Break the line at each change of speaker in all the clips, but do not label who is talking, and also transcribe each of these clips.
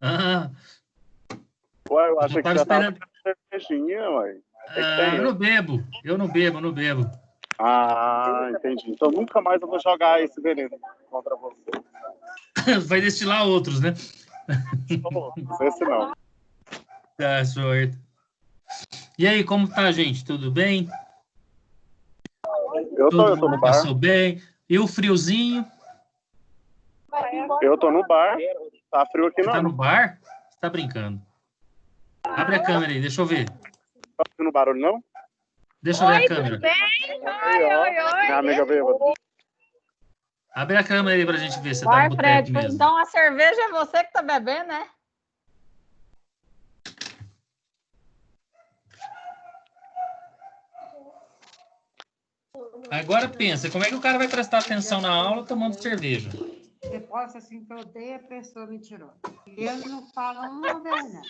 Ah,
Ué, eu
eu já
achei que
tava
já tava
esperando.
cervejinha, ué. O que que
Ah,
tem
eu
aí?
não bebo, eu não bebo, eu não bebo.
Ah, entendi. Então nunca mais eu vou jogar esse veneno contra você.
Vai destilar outros, né?
Pô, esse não.
Tá, sorte. E aí, como tá, gente? Tudo bem? Todo
Eu tô no
mundo
bar.
passou bem? E o friozinho?
Eu tô no bar. Tá frio aqui
Você tá no
não.
bar? Você tá brincando? Abre a câmera aí, deixa eu ver.
Tá ouvindo barulho não?
Deixa eu ver a
Oi, tudo
câmera.
bem?
Aí, ó. Minha amiga bêbada.
Abre a câmera aí pra gente ver se você tá no
Vai,
boteco
Fred.
mesmo.
Então a cerveja é você que tá bebendo, né?
Agora pensa, como é que o cara vai prestar atenção na aula tomando cerveja?
Você possa assim que eu odeio a pessoa mentirosa. Eles não falam uma verdade.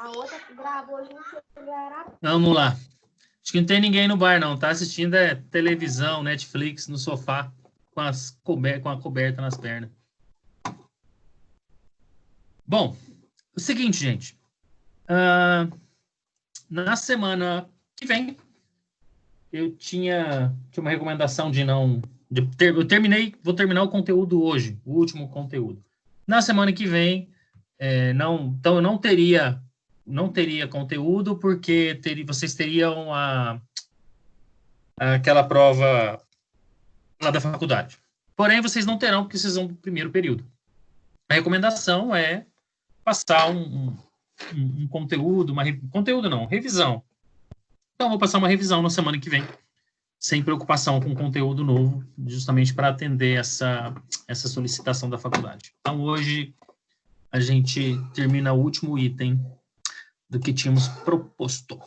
A outra que gravou, a gente era.
Vamos lá. Acho que não tem ninguém no bar, não. Tá assistindo televisão, Netflix, no sofá, com a coberta nas pernas. Bom, o seguinte, gente. Na semana que vem, eu tinha uma recomendação de não... vou terminar o conteúdo hoje, o último conteúdo. Na semana que vem, então eu não teria conteúdo, porque vocês teriam aquela prova lá da faculdade. Porém, vocês não terão, porque vocês vão do primeiro período. A recomendação é passar um conteúdo, revisão. Então, eu vou passar uma revisão na semana que vem, sem preocupação com conteúdo novo, justamente para atender essa solicitação da faculdade. Então, hoje, a gente termina o último item do que tínhamos proposto.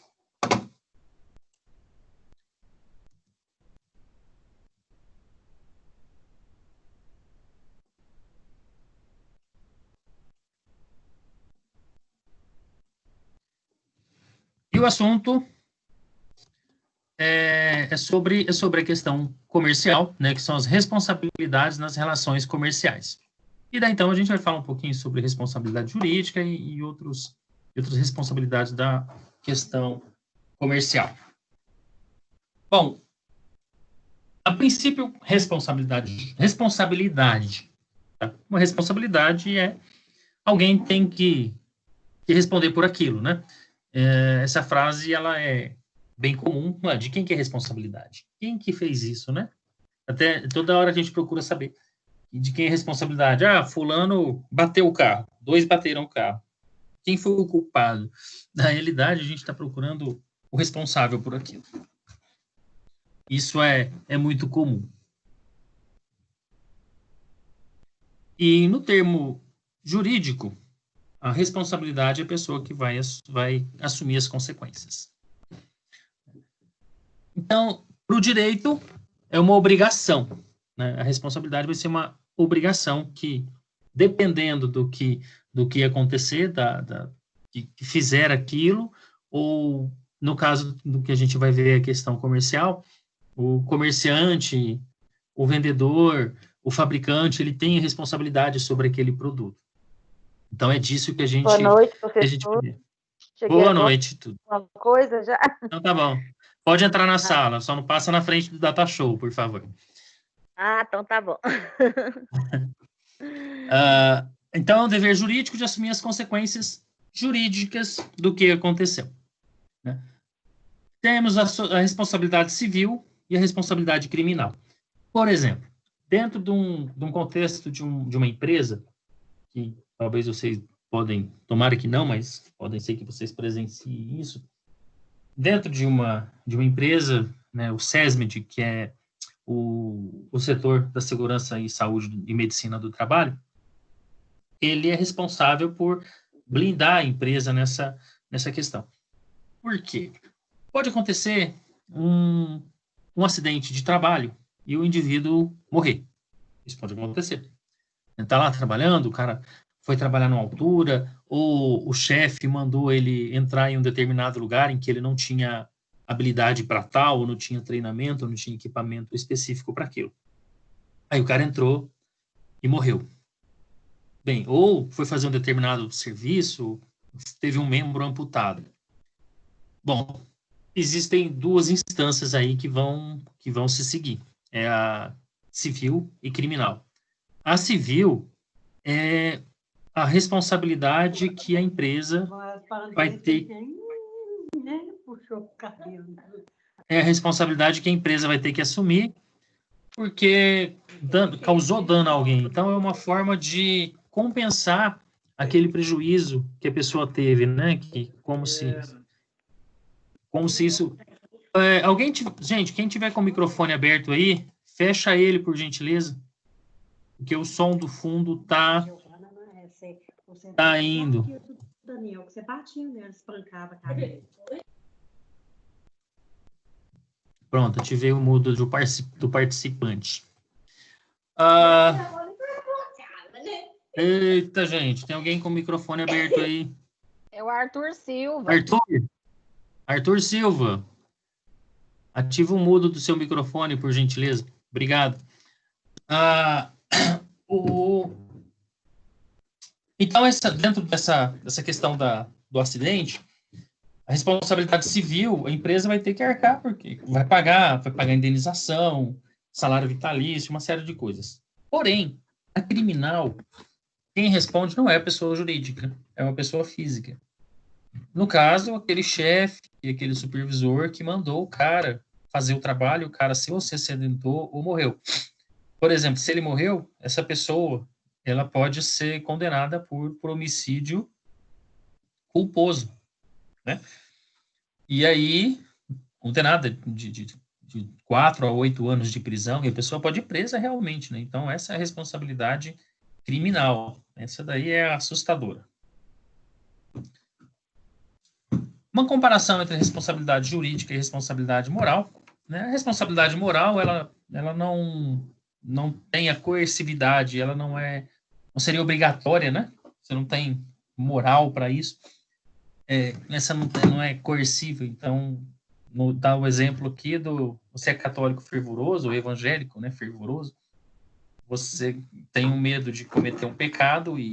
E o assunto é sobre a questão comercial, né, que são as responsabilidades nas relações comerciais. E daí, então, a gente vai falar um pouquinho sobre responsabilidade jurídica e outras responsabilidades da questão comercial. Bom, a princípio, responsabilidade. Tá? Uma responsabilidade é alguém tem que responder por aquilo, né? Essa frase, ela é bem comum. De quem que é responsabilidade? Quem que fez isso, né? Até toda hora a gente procura saber de quem é responsabilidade. Fulano bateu o carro, 2 bateram o carro. Quem foi o culpado? Na realidade, a gente está procurando o responsável por aquilo. Isso é muito comum. E no termo jurídico, a responsabilidade é a pessoa que vai assumir as consequências. Então, para o direito, é uma obrigação, né? A responsabilidade vai ser uma obrigação que, dependendo do que acontecer, que fizer aquilo, ou, no caso do que a gente vai ver a questão comercial, o comerciante, o vendedor, o fabricante, ele tem responsabilidade sobre aquele produto. Então, é disso que a gente...
Boa noite, professor.
Boa noite. Tudo.
Uma coisa já?
Então, tá bom. Pode entrar na sala, só não passa na frente do Data Show, por favor.
Então tá bom.
Então, é um dever jurídico de assumir as consequências jurídicas do que aconteceu, né? Temos a responsabilidade civil e a responsabilidade criminal. Por exemplo, dentro de um contexto de uma empresa, que talvez vocês podem, tomara que não, mas podem ser que vocês presenciem isso, dentro de uma empresa, né, o SESMID, que é o setor da segurança e saúde e medicina do trabalho, ele é responsável por blindar a empresa nessa questão. Por quê? Pode acontecer um acidente de trabalho e o indivíduo morrer. Isso pode acontecer. Ele está lá trabalhando, o cara foi trabalhar numa altura, ou o chefe mandou ele entrar em um determinado lugar em que ele não tinha habilidade para tal, ou não tinha treinamento, ou não tinha equipamento específico para aquilo. Aí o cara entrou e morreu. Bem, ou foi fazer um determinado serviço, teve um membro amputado. Bom, existem duas instâncias aí que vão se seguir. É a civil e criminal. A civil é a responsabilidade que a empresa vai ter. É a responsabilidade que a empresa vai ter que assumir porque causou dano a alguém. Então, é uma forma de compensar aquele prejuízo que a pessoa teve, né? Que, como se isso... gente, quem tiver com o microfone aberto aí, fecha ele, por gentileza, porque o som do fundo tá indo.
Daniel, que você batia nele, espancava a cabeça.
Pronto, ativei o mudo do participante. Eita, gente, tem alguém com o microfone aberto aí?
É o Arthur Silva.
Arthur Silva, ativa o mudo do seu microfone, por gentileza. Obrigado. Então, dentro dessa questão do acidente, a responsabilidade civil, a empresa vai ter que arcar, porque vai pagar indenização, salário vitalício, uma série de coisas. Porém, a criminal, quem responde não é a pessoa jurídica, é uma pessoa física. No caso, aquele chefe e aquele supervisor que mandou o cara fazer o trabalho, o cara se acidentou ou morreu. Por exemplo, se ele morreu, essa pessoa ela pode ser condenada por homicídio culposo, né? E aí, condenada de 4 a 8 anos de prisão, e a pessoa pode ir presa realmente, né? Então, essa é a responsabilidade criminal. Essa daí é assustadora. Uma comparação entre responsabilidade jurídica e responsabilidade moral, né? A responsabilidade moral, ela não tem a coercividade, ela não seria obrigatória, né? Você não tem moral para isso. Essa não é coercível. Então, dá o exemplo aqui você é católico fervoroso, ou evangélico, né, fervoroso, você tem um medo de cometer um pecado e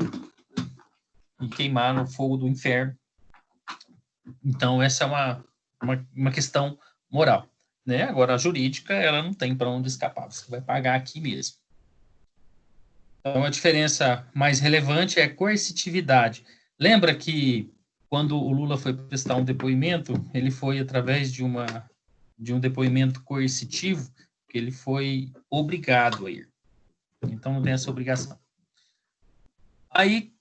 queimar no fogo do inferno. Então, essa é uma questão moral, né? Agora, a jurídica, ela não tem para onde escapar, você vai pagar aqui mesmo. Então, a diferença mais relevante é a coercitividade. Lembra que quando o Lula foi prestar um depoimento, ele foi através de um depoimento coercitivo, que ele foi obrigado a ir. Então, não tem essa obrigação. Aí,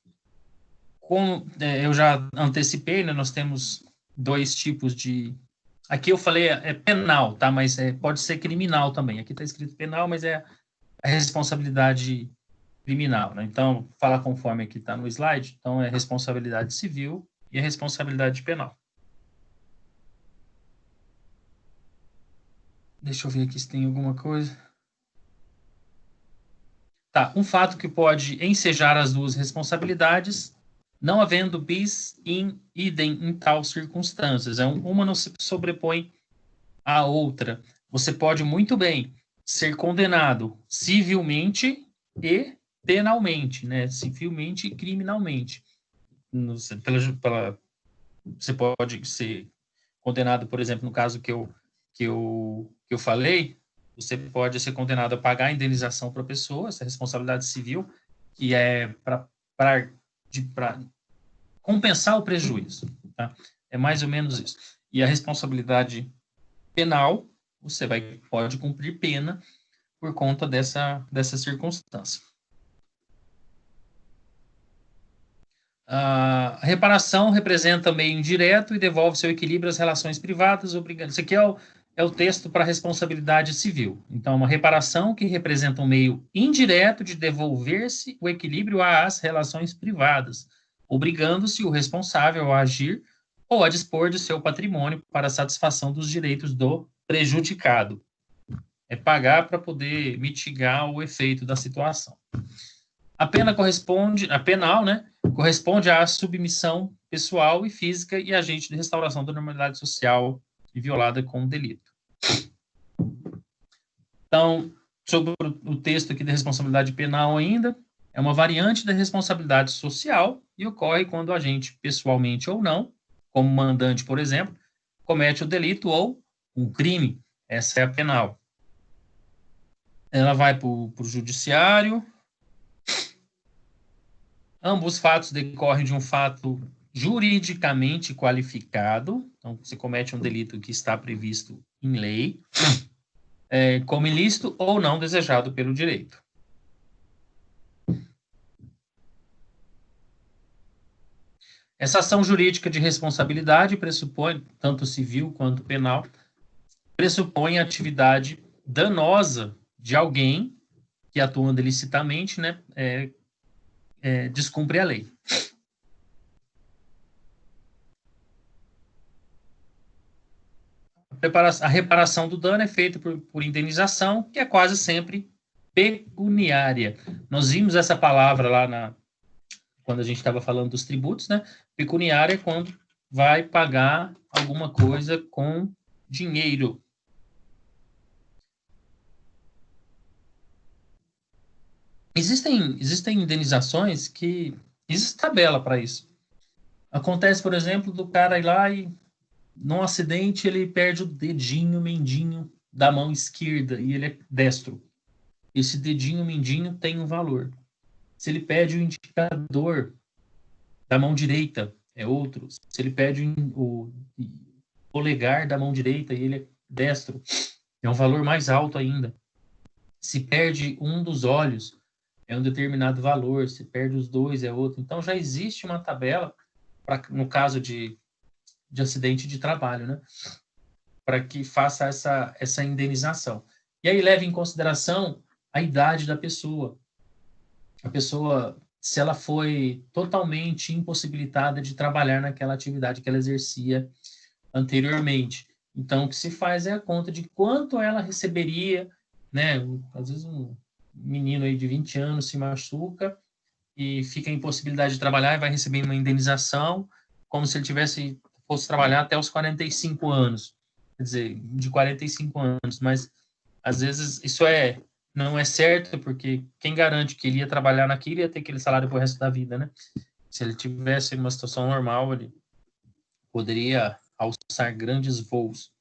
como eu já antecipei, né, nós temos dois tipos de... Aqui eu falei é penal, tá? Mas pode ser criminal também. Aqui está escrito penal, mas é a responsabilidade criminal, né? Então, fala conforme aqui está no slide. Então, é responsabilidade civil e a responsabilidade penal. Deixa eu ver aqui se tem alguma coisa. Tá, um fato que pode ensejar as duas responsabilidades, não havendo bis in idem em tal circunstâncias. Uma não se sobrepõe à outra. Você pode muito bem ser condenado civilmente e penalmente, né? Civilmente e criminalmente. Você pode ser condenado, por exemplo, no caso que eu falei, você pode ser condenado a pagar a indenização para a pessoa, essa responsabilidade civil, que é para compensar o prejuízo, tá? É mais ou menos isso. E a responsabilidade penal, você pode cumprir pena por conta dessa circunstância. A reparação representa meio indireto e devolve seu equilíbrio às relações privadas, obrigando. Isso aqui é o texto para a responsabilidade civil. Então, uma reparação que representa um meio indireto de devolver-se o equilíbrio às relações privadas, obrigando-se o responsável a agir ou a dispor de seu patrimônio para a satisfação dos direitos do prejudicado. É pagar para poder mitigar o efeito da situação. A penal, né, corresponde à submissão pessoal e física e agente de restauração da normalidade social e violada com delito. Então, sobre o texto aqui da responsabilidade penal ainda, é uma variante da responsabilidade social e ocorre quando o agente, pessoalmente ou não, como mandante, por exemplo, comete o delito ou um crime. Essa é a penal. Ela vai para o judiciário. Ambos os fatos decorrem de um fato juridicamente qualificado. Então, você comete um delito que está previsto em lei, como ilícito ou não desejado pelo direito. Essa ação jurídica de responsabilidade pressupõe, tanto civil quanto penal, pressupõe a atividade danosa de alguém que, atuando ilicitamente, né, descumpre a lei. A reparação do dano é feita por indenização, que é quase sempre pecuniária. Nós vimos essa palavra lá quando a gente estava falando dos tributos, né? Pecuniária é quando vai pagar alguma coisa com dinheiro. Existem indenizações que... Existe tabela para isso. Acontece, por exemplo, do cara ir lá e, num acidente, ele perde o dedinho mindinho da mão esquerda e ele é destro. Esse dedinho mindinho tem um valor. Se ele perde o indicador da mão direita, é outro. Se ele perde o polegar da mão direita e ele é destro, é um valor mais alto ainda. Se perde um dos olhos, é um determinado valor. Se perde os dois, é outro. Então, já existe uma tabela, no caso de acidente de trabalho, né? Para que faça essa indenização. E aí leva em consideração a idade da pessoa. A pessoa, se ela foi totalmente impossibilitada de trabalhar naquela atividade que ela exercia anteriormente. Então, o que se faz é a conta de quanto ela receberia, né? Às vezes um menino aí de 20 anos se machuca e fica em impossibilidade de trabalhar e vai receber uma indenização como se ele fosse trabalhar até os 45 anos. Quer dizer, de 45 anos. Mas, às vezes, isso não é certo, porque quem garante que ele ia trabalhar naquilo ia ter aquele salário pro resto da vida, né? Se ele tivesse uma situação normal, ele poderia alçar grandes voos.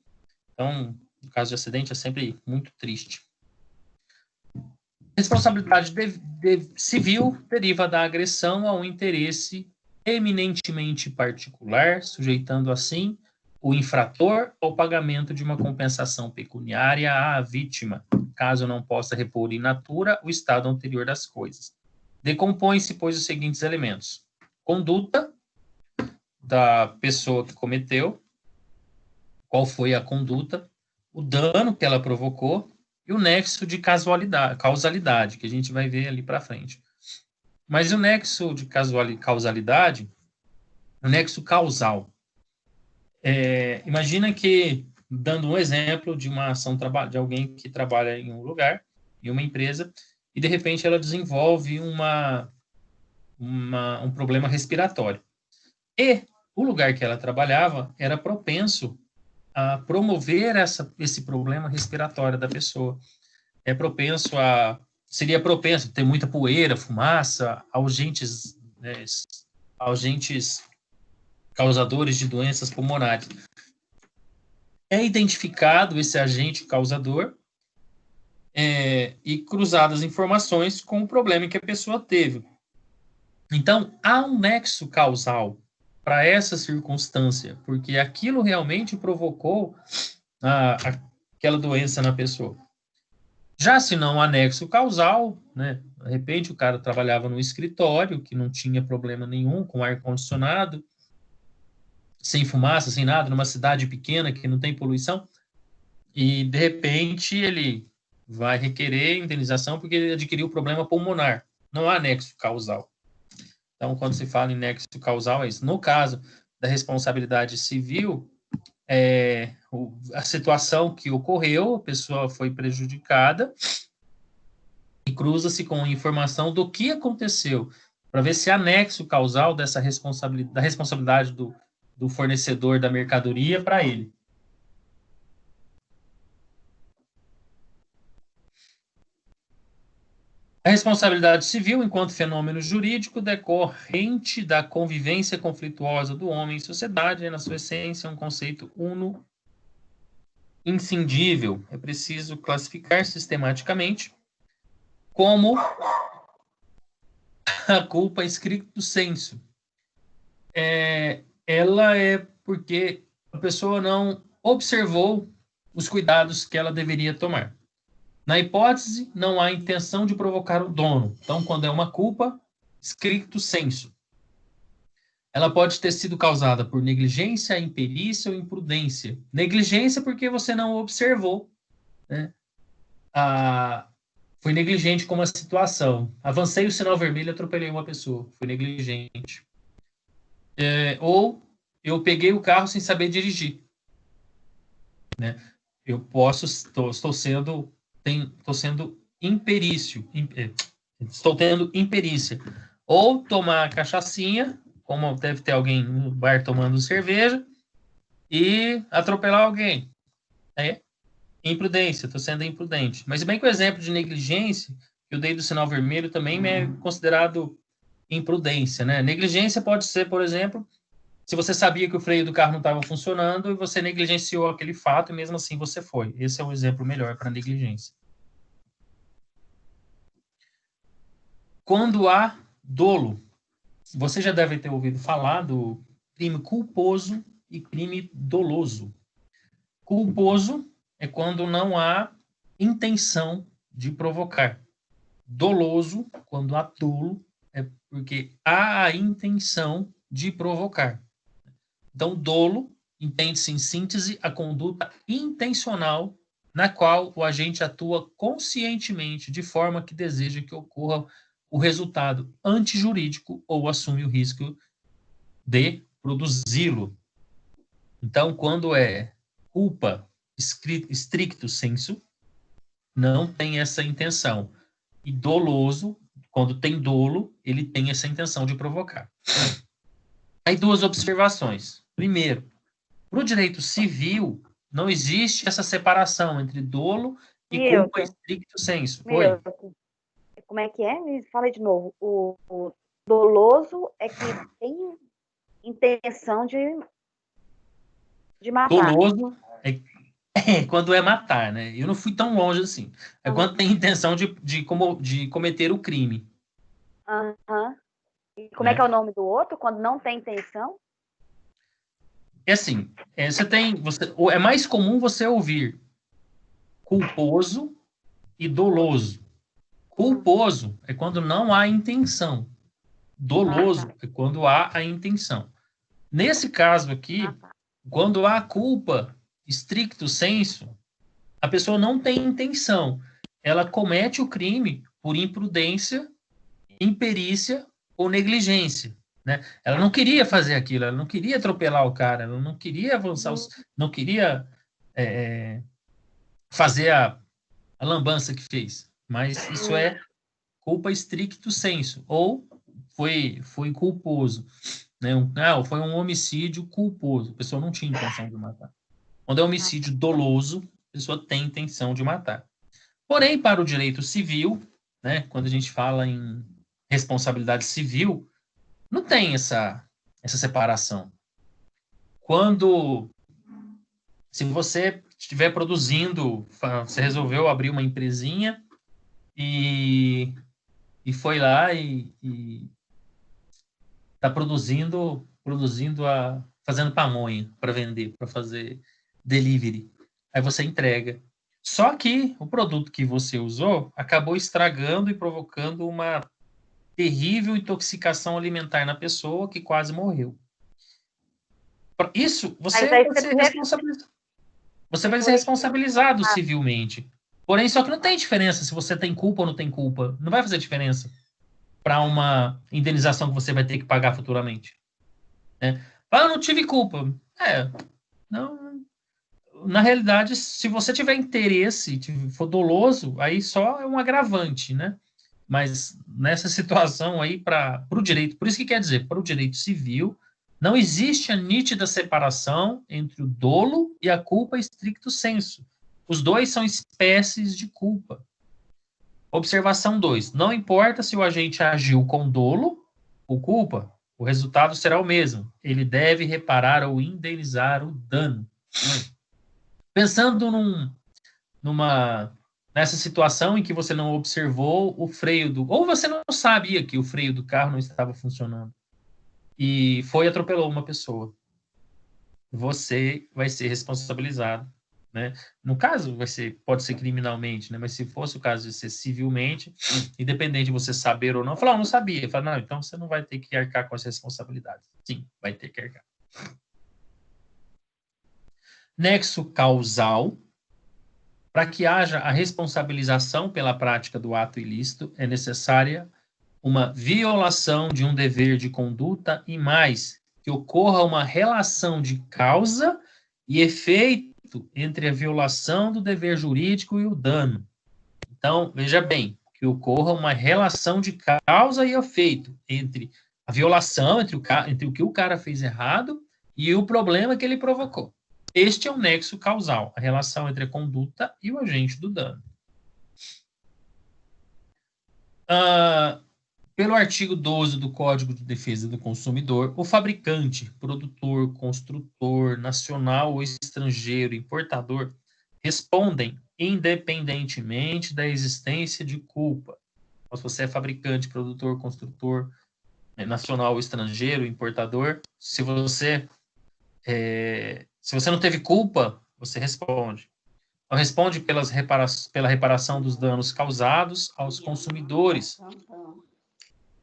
Então, no caso de acidente, é sempre muito triste. Responsabilidade civil deriva da agressão a um interesse eminentemente particular, sujeitando assim o infrator ao pagamento de uma compensação pecuniária à vítima, caso não possa repor in natura o estado anterior das coisas. Decompõe-se, pois, os seguintes elementos: conduta da pessoa que cometeu, qual foi a conduta, o dano que ela provocou e o nexo de causalidade, que a gente vai ver ali para frente. Mas o nexo de causalidade, o nexo causal, imagina que, dando um exemplo de uma ação de alguém que trabalha em um lugar, em uma empresa, e de repente ela desenvolve um problema respiratório. E o lugar que ela trabalhava era propenso a promover esse problema respiratório da pessoa. Seria propenso a ter muita poeira, fumaça, agentes causadores de doenças pulmonares. É identificado esse agente causador e cruzadas informações com o problema que a pessoa teve. Então, há um nexo causal para essa circunstância, porque aquilo realmente provocou aquela doença na pessoa. Já se não há nexo causal, né? De repente o cara trabalhava num escritório que não tinha problema nenhum, com ar-condicionado, sem fumaça, sem nada, numa cidade pequena que não tem poluição, e de repente ele vai requerer indenização porque ele adquiriu problema pulmonar. Não há nexo causal. Então, quando se fala em nexo causal, é isso. No caso da responsabilidade civil, a situação que ocorreu, a pessoa foi prejudicada e cruza-se com informação do que aconteceu, para ver se há nexo causal da responsabilidade do fornecedor da mercadoria para ele. A responsabilidade civil, enquanto fenômeno jurídico decorrente da convivência conflituosa do homem em sociedade, é, na sua essência, um conceito uno inscindível. É preciso classificar sistematicamente como a culpa stricto sensu. Ela é porque a pessoa não observou os cuidados que ela deveria tomar. Na hipótese, não há intenção de provocar o dono. Então, quando é uma culpa, stricto sensu. Ela pode ter sido causada por negligência, imperícia ou imprudência. Negligência porque você não observou, né? Foi negligente com uma situação. Avancei o sinal vermelho e atropelei uma pessoa. Fui negligente. Ou eu peguei o carro sem saber dirigir, né? Estou sendo imperício, estou tendo imperícia. Ou tomar a cachaçinha, como deve ter alguém no bar tomando cerveja, e atropelar alguém. Imprudência, estou sendo imprudente. Mas bem que o exemplo de negligência, que eu dei do sinal vermelho, também é considerado imprudência, né? Negligência pode ser, por exemplo, se você sabia que o freio do carro não estava funcionando e você negligenciou aquele fato e mesmo assim você foi. Esse é um exemplo melhor para negligência. Quando há dolo, você já deve ter ouvido falar do crime culposo e crime doloso. Culposo é quando não há intenção de provocar. Doloso, quando há dolo, é porque há a intenção de provocar. Então, dolo entende-se em síntese a conduta intencional na qual o agente atua conscientemente de forma que deseja que ocorra o resultado antijurídico ou assume o risco de produzi-lo. Então, quando é culpa stricto sensu, não tem essa intenção. E doloso, quando tem dolo, ele tem essa intenção de provocar. Aí duas observações. Primeiro, para o direito civil, não existe essa separação entre dolo e culpa stricto sensu. Oi?
Como é que é? Me fala de novo. O doloso é que tem intenção de matar.
Doloso é quando é matar, né? Eu não fui tão longe assim. É quando tem intenção de cometer o crime.
E como é que é o nome do outro? Quando não tem intenção?
É assim, é mais comum você ouvir culposo e doloso. Culposo é quando não há intenção. Doloso é quando há a intenção. Nesse caso aqui, quando há culpa stricto sensu, a pessoa não tem intenção. Ela comete o crime por imprudência, imperícia ou negligência, né? Ela não queria fazer aquilo, ela não queria atropelar o cara, ela não queria avançar, não queria fazer a lambança que fez. Mas isso é culpa stricto sensu, ou foi culposo, né? Foi um homicídio culposo, a pessoa não tinha intenção de matar. Quando é homicídio doloso, a pessoa tem intenção de matar. Porém, para o direito civil, né, quando a gente fala em responsabilidade civil, não tem essa separação. Se você estiver produzindo, você resolveu abrir uma empresinha e foi lá e está fazendo pamonha para vender, para fazer delivery. Aí você entrega. Só que o produto que você usou acabou estragando e provocando uma terrível intoxicação alimentar na pessoa que quase morreu. Isso, você vai ser responsabilizado civilmente. Porém, só que não tem diferença se você tem culpa ou não tem culpa. Não vai fazer diferença para uma indenização que você vai ter que pagar futuramente. Né? Eu não tive culpa. Não. Na realidade, se você tiver interesse, for doloso, aí só é um agravante, né? Mas nessa situação aí, para o direito, por isso que quer dizer, para o direito civil, não existe a nítida separação entre o dolo e a culpa stricto sensu. Os dois são espécies de culpa. Observação 2. Não importa se o agente agiu com dolo ou culpa, o resultado será o mesmo. Ele deve reparar ou indenizar o dano. Pensando nessa situação em que você não observou o freio ou você não sabia que o freio do carro não estava funcionando e foi e atropelou uma pessoa. Você vai ser responsabilizado, né? No caso, pode ser criminalmente, né? Mas se fosse o caso de ser civilmente, independente de você saber ou não, falar, não sabia. Fala, não, então você não vai ter que arcar com essa responsabilidade. Sim, vai ter que arcar. Nexo causal. Para que haja a responsabilização pela prática do ato ilícito, é necessária uma violação de um dever de conduta e mais, que ocorra uma relação de causa e efeito entre a violação do dever jurídico e o dano. Então, veja bem, que ocorra uma relação de causa e efeito entre a violação, entre o que o cara fez errado e o problema que ele provocou. Este é o nexo causal, a relação entre a conduta e o agente do dano. Pelo artigo 12 do Código de Defesa do Consumidor, o fabricante, produtor, construtor, nacional ou estrangeiro, importador, respondem independentemente da existência de culpa. Então, se você é fabricante, produtor, construtor, nacional ou estrangeiro, importador, se você não teve culpa, você responde. Então, responde pela reparação dos danos causados aos consumidores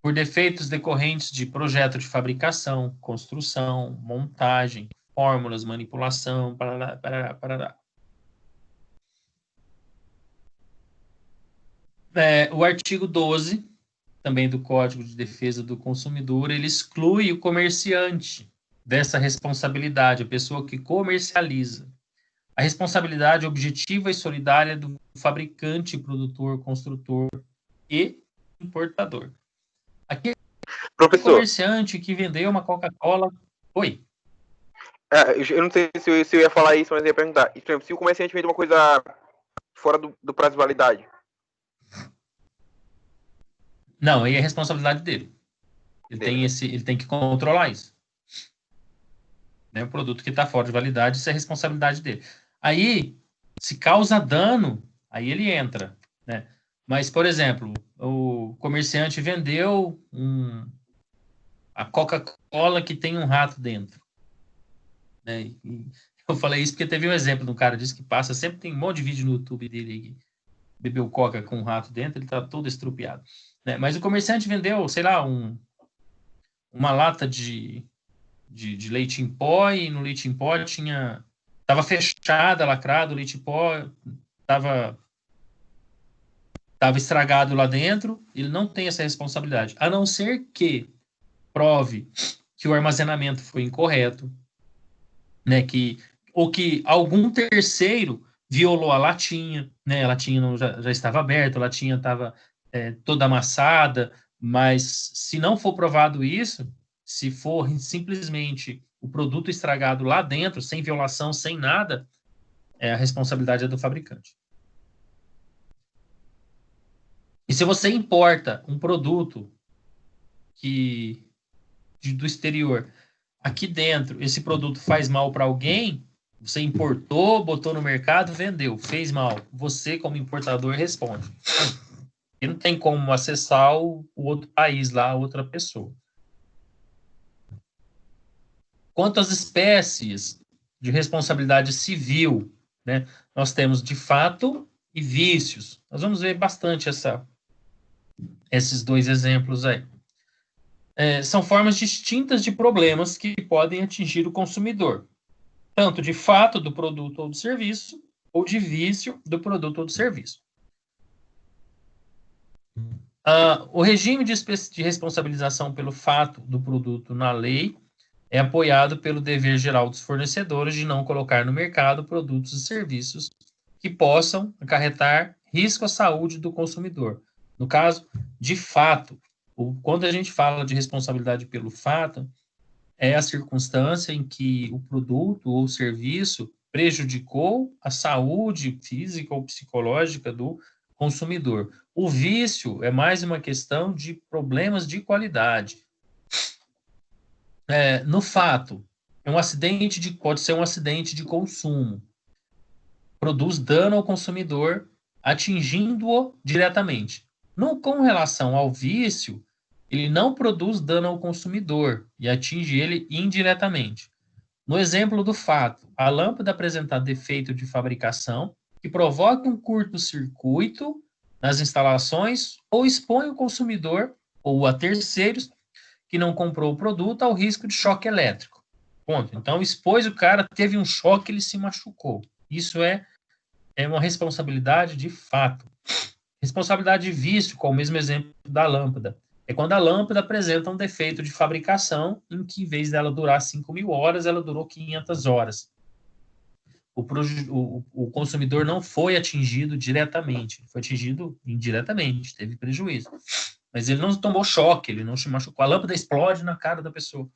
por defeitos decorrentes de projeto de fabricação, construção, montagem, fórmulas, manipulação, parará. O artigo 12, também do Código de Defesa do Consumidor, ele exclui o comerciante dessa responsabilidade, a pessoa que comercializa. A responsabilidade objetiva e solidária do fabricante, produtor, construtor e importador. Aquele comerciante que vendeu uma Coca-Cola... Oi?
Eu não sei se eu ia falar isso, mas eu ia perguntar. Por exemplo, se o comerciante vende uma coisa fora do prazo de validade?
Não, aí é responsabilidade dele. Ele tem que controlar isso. Né? O produto que está fora de validade, isso é responsabilidade dele. Aí, se causa dano, aí ele entra, né? Mas, por exemplo, o comerciante vendeu a Coca-Cola que tem um rato dentro. Né? E eu falei isso porque teve um exemplo de um cara disse que passa, sempre tem um monte de vídeo no YouTube dele que bebeu Coca com um rato dentro, ele está todo estrupiado. Né? Mas o comerciante vendeu, sei lá, uma lata de leite em pó, e no leite em pó estava fechada, lacrado, o leite em pó estava estragado lá dentro, ele não tem essa responsabilidade, a não ser que prove que o armazenamento foi incorreto, né, ou que algum terceiro violou a latinha, né, a latinha já estava aberta, a latinha estava toda amassada, mas se não for provado isso, se for simplesmente o produto estragado lá dentro, sem violação, sem nada, a responsabilidade é do fabricante. E se você importa um produto do exterior, aqui dentro, esse produto faz mal para alguém, você importou, botou no mercado, vendeu, fez mal. Você, como importador, responde. E não tem como acessar o outro país lá, a outra pessoa. Quanto às espécies de responsabilidade civil, né, nós temos de fato e vícios. Nós vamos ver bastante esses dois exemplos aí. São formas distintas de problemas que podem atingir o consumidor, tanto de fato do produto ou do serviço, ou de vício do produto ou do serviço. O regime de responsabilização pelo fato do produto na lei é apoiado pelo dever geral dos fornecedores de não colocar no mercado produtos e serviços que possam acarretar risco à saúde do consumidor. No caso, de fato, quando a gente fala de responsabilidade pelo fato, é a circunstância em que o produto ou serviço prejudicou a saúde física ou psicológica do consumidor. O vício é mais uma questão de problemas de qualidade. No fato, pode ser um acidente de consumo. Produz dano ao consumidor, atingindo-o diretamente. Com relação ao vício, ele não produz dano ao consumidor e atinge ele indiretamente. No exemplo do fato, a lâmpada apresentar defeito de fabricação que provoca um curto-circuito nas instalações ou expõe o consumidor ou a terceiros que não comprou o produto ao risco de choque elétrico. Ponto. Então, expôs o cara, teve um choque, ele se machucou. Isso é uma responsabilidade de fato. Responsabilidade de vício, com o mesmo exemplo da lâmpada. É quando a lâmpada apresenta um defeito de fabricação em que, em vez dela durar 5.000 horas, ela durou 500 horas. O consumidor não foi atingido diretamente, foi atingido indiretamente, teve prejuízo. Mas ele não tomou choque, ele não se machucou. A lâmpada explode na cara da pessoa.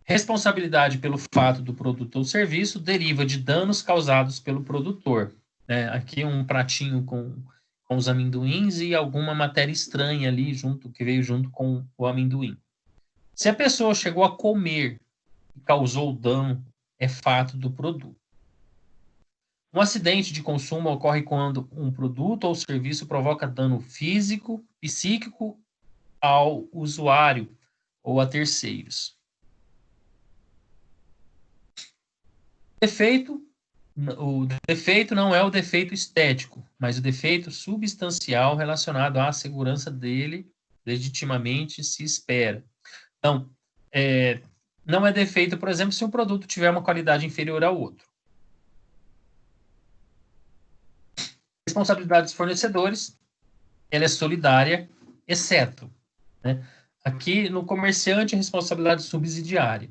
Responsabilidade pelo fato do produto ou serviço deriva de danos causados pelo produtor. Aqui um pratinho com os amendoins e alguma matéria estranha ali que veio junto com o amendoim. Se a pessoa chegou a comer e causou dano, é fato do produto. Um acidente de consumo ocorre quando um produto ou serviço provoca dano físico, psíquico ao usuário ou a terceiros. O defeito não é o defeito estético, mas o defeito substancial relacionado à segurança dele, legitimamente se espera. Então, não é defeito, por exemplo, se um produto tiver uma qualidade inferior ao outro. Responsabilidade dos fornecedores, ela é solidária, exceto, aqui no comerciante, a responsabilidade subsidiária.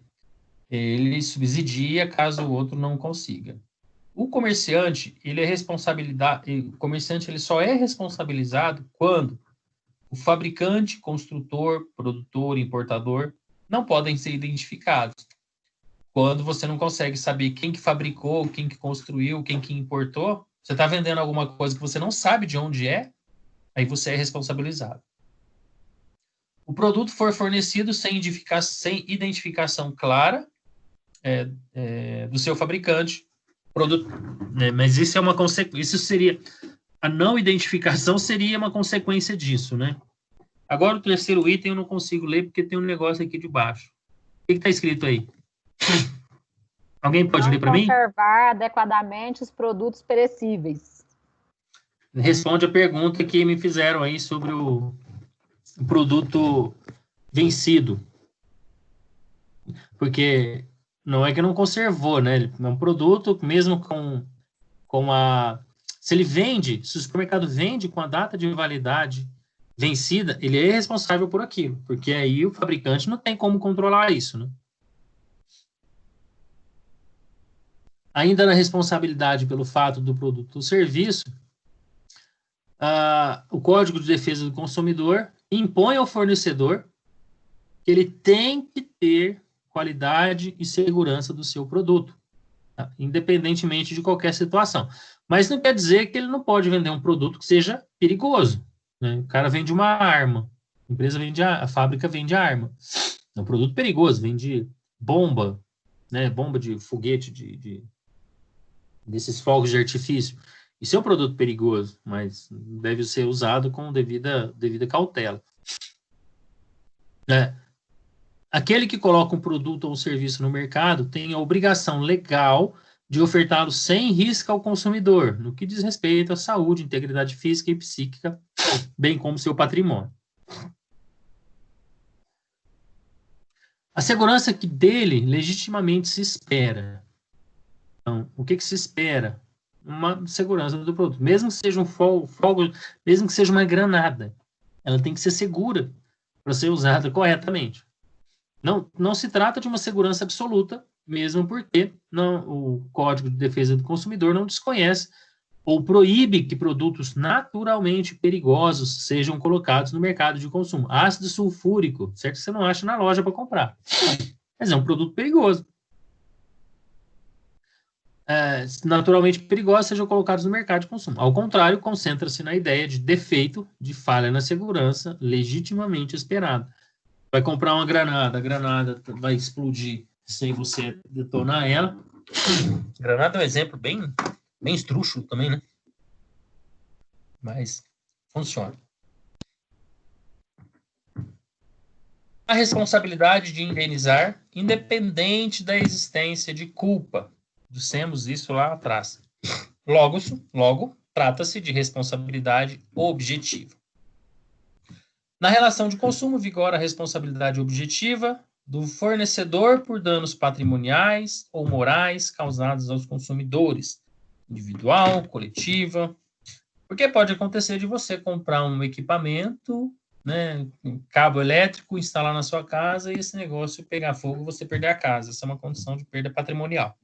Ele subsidia caso o outro não consiga. O comerciante, ele só é responsabilizado quando o fabricante, construtor, produtor, importador não podem ser identificados. Quando você não consegue saber quem que fabricou, quem que construiu, quem que importou, você está vendendo alguma coisa que você não sabe de onde é, aí você é responsabilizado. O produto for fornecido sem identificação clara do seu fabricante, mas isso é uma consequência. A não identificação seria uma consequência disso, Agora o terceiro item eu não consigo ler porque tem um negócio aqui de baixo. O que está escrito aí? Alguém pode ler para mim?
Conservar adequadamente os produtos perecíveis.
Responde a pergunta que me fizeram aí sobre o produto vencido. Porque não é que não conservou, É um produto, mesmo se ele vende, se o supermercado vende com a data de validade vencida, ele é responsável por aquilo, porque aí o fabricante não tem como controlar isso, Ainda na responsabilidade pelo fato do produto ou serviço, o Código de Defesa do Consumidor impõe ao fornecedor que ele tem que ter qualidade e segurança do seu produto, independentemente de qualquer situação. Mas não quer dizer que ele não pode vender um produto que seja perigoso. O cara vende uma arma, a fábrica vende arma. É um produto perigoso, vende bomba, bomba de foguete, desses fogos de artifício. Isso é um produto perigoso, mas deve ser usado com devida cautela. Aquele que coloca um produto ou um serviço no mercado tem a obrigação legal de ofertá-lo sem risco ao consumidor, no que diz respeito à saúde, integridade física e psíquica, bem como seu patrimônio. A segurança que dele legitimamente se espera. Então, o que se espera? Uma segurança do produto. Mesmo que seja um fogo, mesmo que seja uma granada, ela tem que ser segura para ser usada corretamente. Não se trata de uma segurança absoluta, mesmo porque o Código de Defesa do Consumidor não desconhece ou proíbe que produtos naturalmente perigosos sejam colocados no mercado de consumo. Ácido sulfúrico, certo que você não acha na loja para comprar, mas é um produto perigoso. naturalmente perigosos sejam colocados no mercado de consumo. Ao contrário, concentra-se na ideia de defeito, de falha na segurança, legitimamente esperada. Vai comprar uma granada, a granada vai explodir sem você detonar ela. Granada é um exemplo bem esdrúxulo também, né? Mas funciona. A responsabilidade de indenizar, independente da existência de culpa. Dissemos isso lá atrás. Logo, trata-se de responsabilidade objetiva. Na relação de consumo, vigora a responsabilidade objetiva do fornecedor por danos patrimoniais ou morais causados aos consumidores, individual, coletiva. Porque pode acontecer de você comprar um equipamento, né, um cabo elétrico, instalar na sua casa e esse negócio pegar fogo e você perder a casa. Essa é uma condição de perda patrimonial.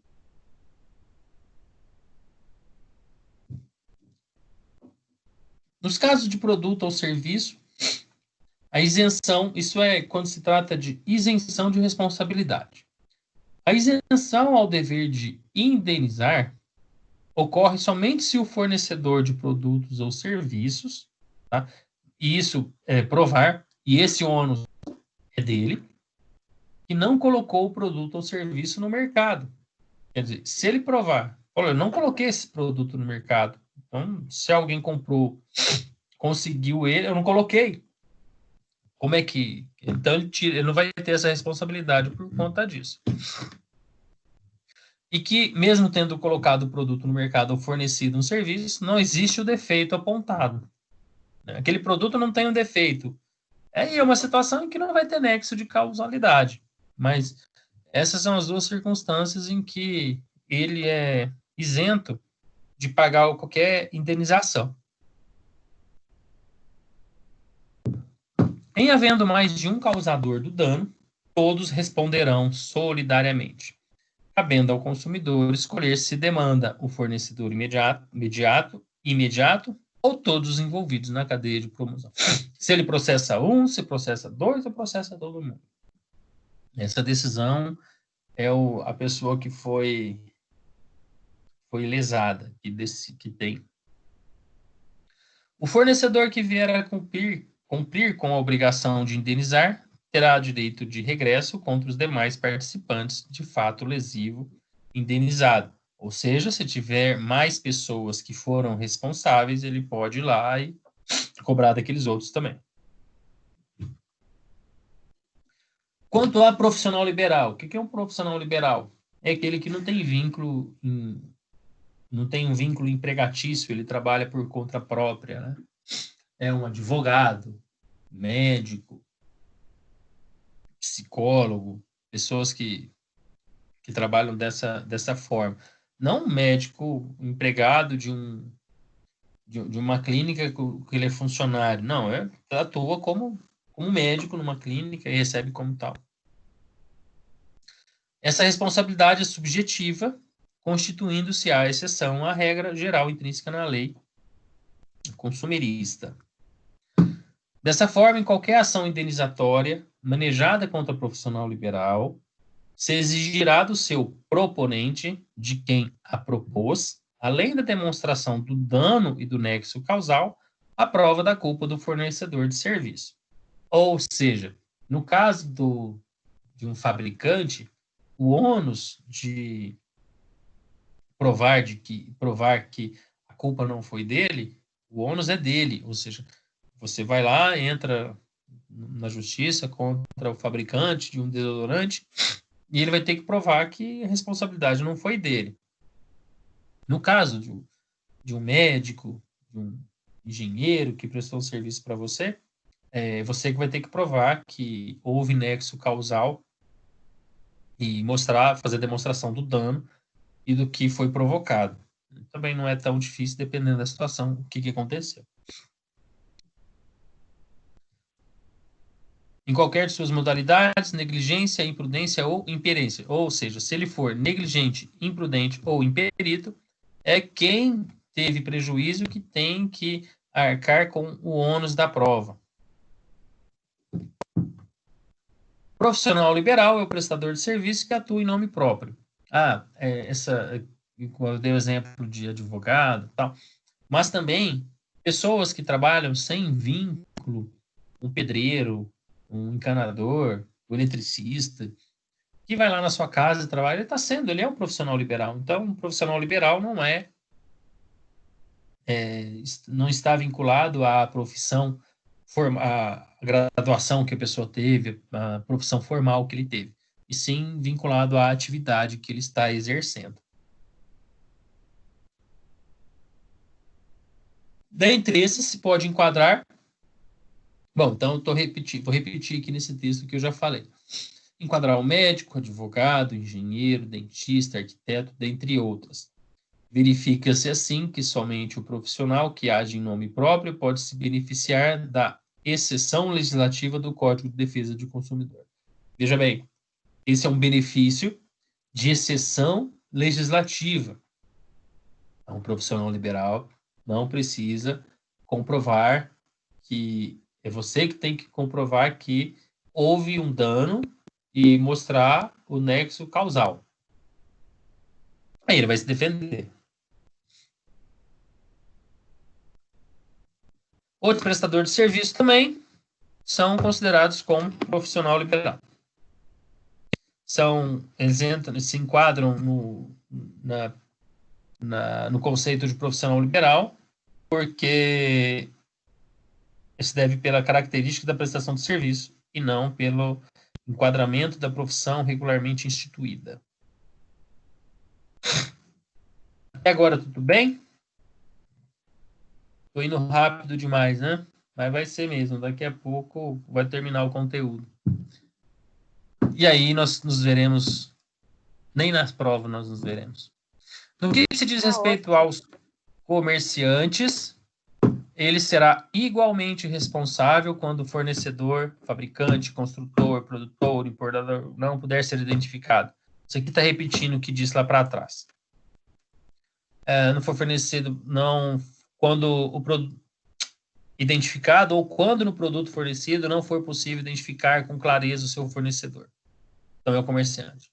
Nos casos de produto ou serviço, a isenção, isso é quando se trata de isenção de responsabilidade. A isenção ao dever de indenizar ocorre somente se o fornecedor de produtos ou serviços, tá? E isso é provar, e esse ônus é dele, que não colocou o produto ou serviço no mercado. Quer dizer, se ele provar, olha, eu não coloquei esse produto no mercado, então se alguém comprou, conseguiu ele, eu não coloquei. Como é que... Então, ele não vai ter essa responsabilidade por conta disso. E que, mesmo tendo colocado o produto no mercado ou fornecido um serviço, não existe o defeito apontado. Aquele produto não tem um defeito. É uma situação em que não vai ter nexo de causalidade. Mas essas são as duas circunstâncias em que ele é isento de pagar qualquer indenização. Em havendo mais de um causador do dano, todos responderão solidariamente, cabendo ao consumidor escolher se demanda o fornecedor imediato ou todos os envolvidos na cadeia de promoção. Se ele processa um, se processa dois, ou processa todo mundo. Essa decisão é a pessoa que foi lesada, que tem. O fornecedor que vier a cumprir com a obrigação de indenizar terá direito de regresso contra os demais participantes de fato lesivo indenizado. Ou seja, se tiver mais pessoas que foram responsáveis, ele pode ir lá e cobrar daqueles outros também. Quanto a profissional liberal, o que é um profissional liberal? É aquele que não tem vínculo, não tem um vínculo empregatício, ele trabalha por conta própria, né? É um advogado, médico, psicólogo, pessoas que trabalham dessa forma. Não um médico empregado de uma clínica que ele é funcionário. Não, atua como médico numa clínica e recebe como tal. Essa responsabilidade é subjetiva, constituindo-se a exceção à regra geral intrínseca na lei consumerista. Dessa forma, em qualquer ação indenizatória manejada contra profissional liberal, se exigirá do seu proponente, de quem a propôs, além da demonstração do dano e do nexo causal, a prova da culpa do fornecedor de serviço. Ou seja, no caso de um fabricante, o ônus de provar que a culpa não foi dele, o ônus é dele, ou seja, você vai lá, entra na justiça contra o fabricante de um desodorante e ele vai ter que provar que a responsabilidade não foi dele. No caso de um médico, de um engenheiro que prestou um serviço para você, você que vai ter que provar que houve nexo causal e fazer demonstração do dano e do que foi provocado. Também não é tão difícil, dependendo da situação, o que aconteceu. Em qualquer de suas modalidades, negligência, imprudência ou imperência. Ou seja, se ele for negligente, imprudente ou imperito, é quem teve prejuízo que tem que arcar com o ônus da prova. Profissional liberal é o prestador de serviço que atua em nome próprio. eu dei o exemplo de advogado e tal, mas também pessoas que trabalham sem vínculo, um pedreiro, um encanador, um eletricista, que vai lá na sua casa e trabalha, ele é um profissional liberal. Então, um profissional liberal não está vinculado à profissão, à graduação que a pessoa teve, à profissão formal que ele teve, e sim vinculado à atividade que ele está exercendo. Dentre esses, se pode enquadrar... Bom, então vou repetir aqui nesse texto que eu já falei. Enquadrar o médico, advogado, engenheiro, dentista, arquiteto, dentre outras. Verifica-se assim que somente o profissional que age em nome próprio pode se beneficiar da exceção legislativa do Código de Defesa do Consumidor. Veja bem, esse é um benefício de exceção legislativa. Então, um profissional liberal não precisa comprovar que é você que tem que comprovar que houve um dano e mostrar o nexo causal. Aí ele vai se defender. Outro prestador de serviço também são considerados como profissional liberal. Eles se enquadram no conceito de profissional liberal, porque se deve pela característica da prestação de serviço e não pelo enquadramento da profissão regularmente instituída. Até agora tudo bem? Estou indo rápido demais, né? Mas vai ser mesmo, daqui a pouco vai terminar o conteúdo. E aí nós nos veremos, nem nas provas nós nos veremos. No que se diz respeito aos comerciantes, ele será igualmente responsável quando o fornecedor, fabricante, construtor, produtor, importador não puder ser identificado. Isso aqui está repetindo o que disse lá para trás. Não for fornecido, quando o produto identificado ou quando no produto fornecido não for possível identificar com clareza o seu fornecedor. Então é o comerciante.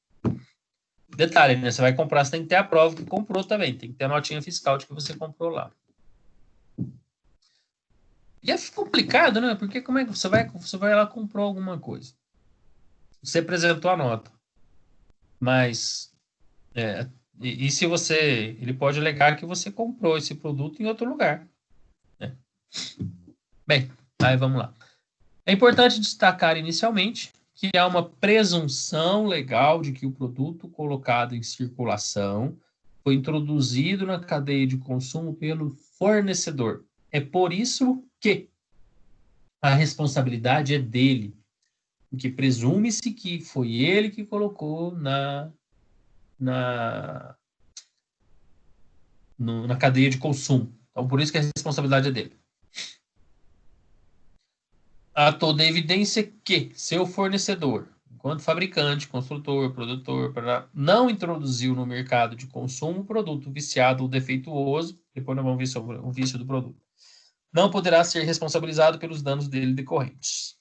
Detalhe, né? Você vai comprar, você tem que ter a prova que comprou também, tem que ter a notinha fiscal de que você comprou lá. E é complicado, né? Porque como é que você vai lá e comprou alguma coisa? Você apresentou a nota. Mas e se ele pode alegar que você comprou esse produto em outro lugar, né? Bem, aí vamos lá. É importante destacar inicialmente que há uma presunção legal de que o produto colocado em circulação foi introduzido na cadeia de consumo pelo fornecedor. É por isso que a responsabilidade é dele, porque presume-se que foi ele que colocou na cadeia de consumo. Então, por isso que a responsabilidade é dele. Há toda a evidência que seu fornecedor, enquanto fabricante, construtor, produtor, não introduziu no mercado de consumo produto viciado ou defeituoso, depois nós vamos ver sobre o vício do produto, não poderá ser responsabilizado pelos danos dele decorrentes.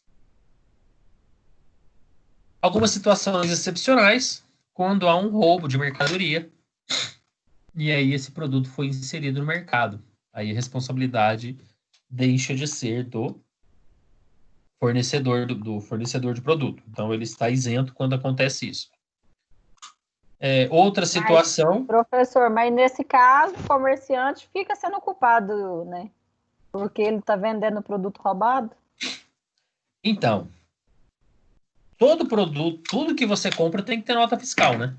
Algumas situações excepcionais, quando há um roubo de mercadoria, e aí esse produto foi inserido no mercado. Aí a responsabilidade deixa de ser do fornecedor de produto. Então, ele está isento quando acontece isso. Outra situação...
Professor, mas nesse caso, o comerciante fica sendo culpado, né? Porque ele está vendendo produto roubado?
Então, todo produto, tudo que você compra tem que ter nota fiscal, né?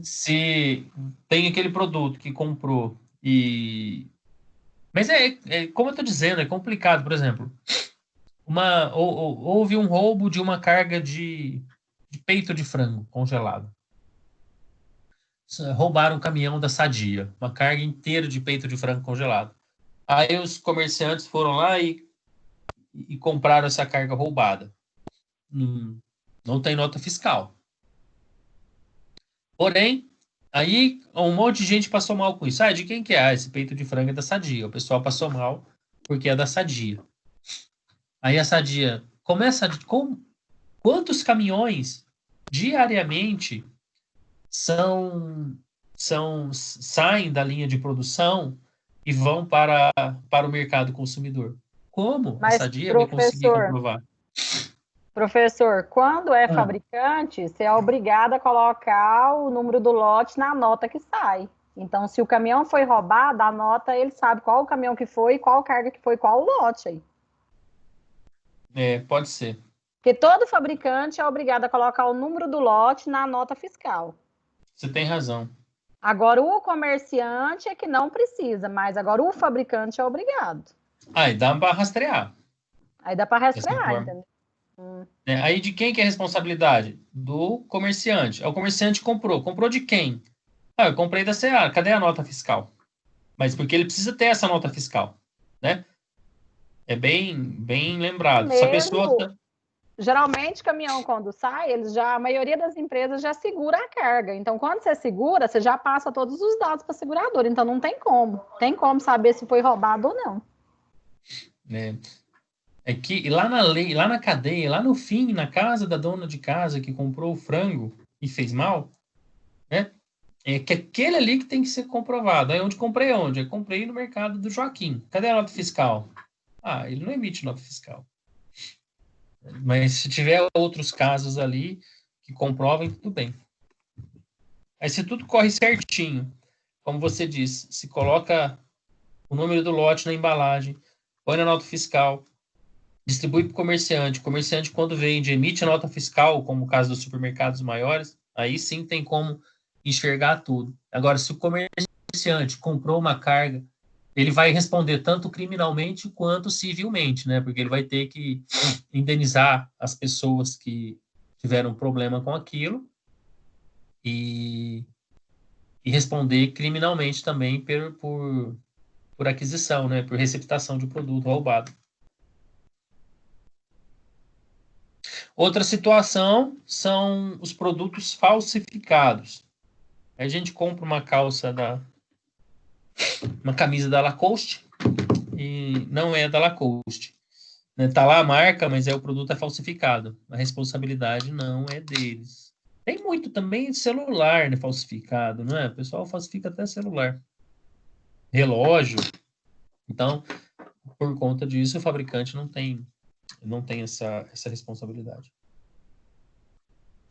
Se tem aquele produto que comprou e... Mas como eu estou dizendo, é complicado. Por exemplo, houve um roubo de uma carga de peito de frango congelado. Roubaram um caminhão da Sadia, uma carga inteira de peito de frango congelado. Aí os comerciantes foram lá e compraram essa carga roubada. Não tem nota fiscal. Porém, aí um monte de gente passou mal com isso. De quem que é? Esse peito de frango é da Sadia. O pessoal passou mal porque é da Sadia. Aí a Sadia começa quantos caminhões diariamente são saem da linha de produção e vão para o mercado consumidor. Como a
Mas,
Sadia vai conseguir comprovar?
Professor, quando é
Ah.
fabricante, você é obrigado a colocar o número do lote na nota que sai. Então, se o caminhão foi roubado, a nota, ele sabe qual o caminhão que foi, qual carga que foi, qual o lote aí.
Pode ser.
Porque todo fabricante é obrigado a colocar o número do lote na nota fiscal.
Você tem razão.
Agora, o comerciante é que não precisa, mas agora o fabricante é obrigado.
E dá para rastrear.
Aí dá para
Dessa
rastrear,
forma.
entendeu?
Aí de quem que é a responsabilidade? Do comerciante. O comerciante comprou. Comprou de quem? Eu comprei da Seara. Cadê a nota fiscal? Mas porque ele precisa ter essa nota fiscal, né? É bem lembrado. Se a pessoa...
Geralmente, caminhão, quando sai, a maioria das empresas já segura a carga. Então, quando você segura, você já passa todos os dados para a seguradora. Então, não tem como. Tem como saber se foi roubado ou não.
É que lá na lei, lá na cadeia, lá no fim, na casa da dona de casa que comprou o frango e fez mal, né? É que aquele ali que tem que ser comprovado. Aí onde comprei onde? Eu comprei no mercado do Joaquim. Cadê a nota fiscal? Ele não emite nota fiscal. Mas se tiver outros casos ali que comprovem, tudo bem. Aí se tudo corre certinho, como você disse, se coloca o número do lote na embalagem, põe na nota fiscal, distribui para o comerciante. O comerciante, quando vende, emite a nota fiscal, como o caso dos supermercados maiores, aí sim tem como enxergar tudo. Agora, se o comerciante comprou uma carga, ele vai responder tanto criminalmente quanto civilmente, né? Porque ele vai ter que indenizar as pessoas que tiveram problema com aquilo e responder criminalmente também por aquisição, né? Por receptação de produto roubado. Outra situação são os produtos falsificados. A gente compra uma camisa da Lacoste e não é da Lacoste. Tá lá a marca, mas o produto é falsificado. A responsabilidade não é deles. Tem muito também celular, né, falsificado, não é? O pessoal falsifica até celular. Relógio. Então, por conta disso, o fabricante não tem essa responsabilidade.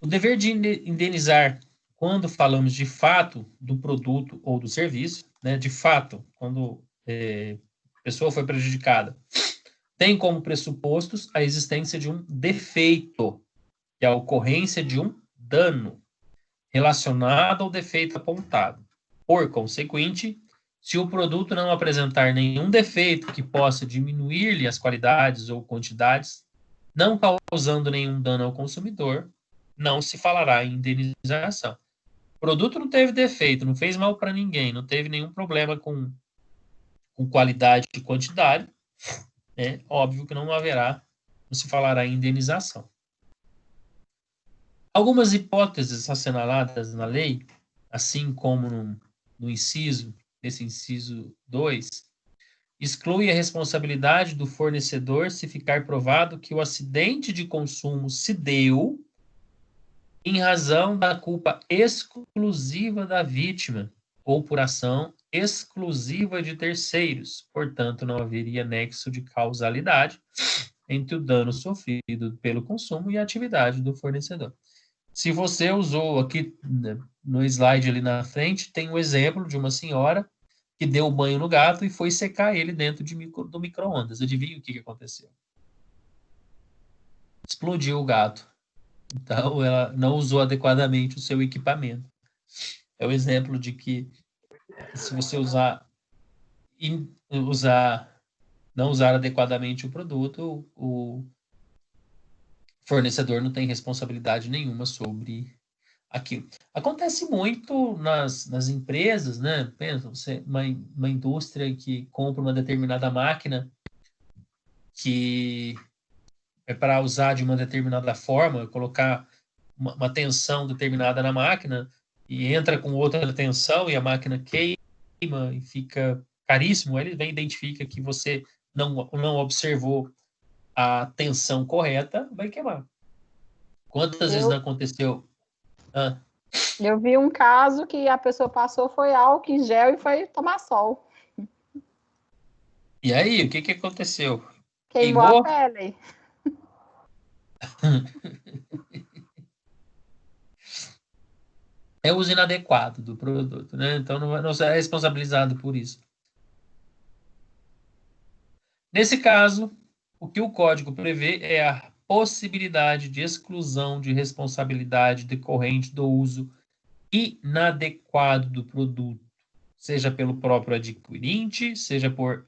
O dever de indenizar, quando falamos de fato do produto ou do serviço, né, de fato, quando a pessoa foi prejudicada, tem como pressupostos a existência de um defeito, que é a ocorrência de um dano relacionado ao defeito apontado. Por consequente, se o produto não apresentar nenhum defeito que possa diminuir-lhe as qualidades ou quantidades, não causando nenhum dano ao consumidor, não se falará em indenização. O produto não teve defeito, não fez mal para ninguém, não teve nenhum problema com qualidade e quantidade, óbvio que não se falará em indenização. Algumas hipóteses assinaladas na lei, assim como nesse inciso 2, exclui a responsabilidade do fornecedor se ficar provado que o acidente de consumo se deu em razão da culpa exclusiva da vítima ou por ação exclusiva de terceiros. Portanto, não haveria nexo de causalidade entre o dano sofrido pelo consumo e a atividade do fornecedor. Se você usou aqui no slide ali na frente, tem um exemplo de uma senhora que deu banho no gato e foi secar ele dentro do micro-ondas. Adivinha o que aconteceu? Explodiu o gato. Então, ela não usou adequadamente o seu equipamento. É o exemplo de que se você não usar adequadamente o produto, o fornecedor não tem responsabilidade nenhuma sobre aquilo. Acontece muito nas empresas, né? Pensa, uma indústria que compra uma determinada máquina que é para usar de uma determinada forma, colocar uma tensão determinada na máquina e entra com outra tensão e a máquina queima e fica caríssimo. Ele vem identifica que você não observou a tensão correta, vai queimar. Quantas vezes não aconteceu?
Eu vi um caso que a pessoa passou, foi álcool em gel e foi tomar sol.
E aí, o que que aconteceu?
Queimou a pele.
É o uso inadequado do produto, né? Então não é responsabilizado por isso. Nesse caso, o que o código prevê é a possibilidade de exclusão de responsabilidade decorrente do uso inadequado do produto, seja pelo próprio adquirente, seja por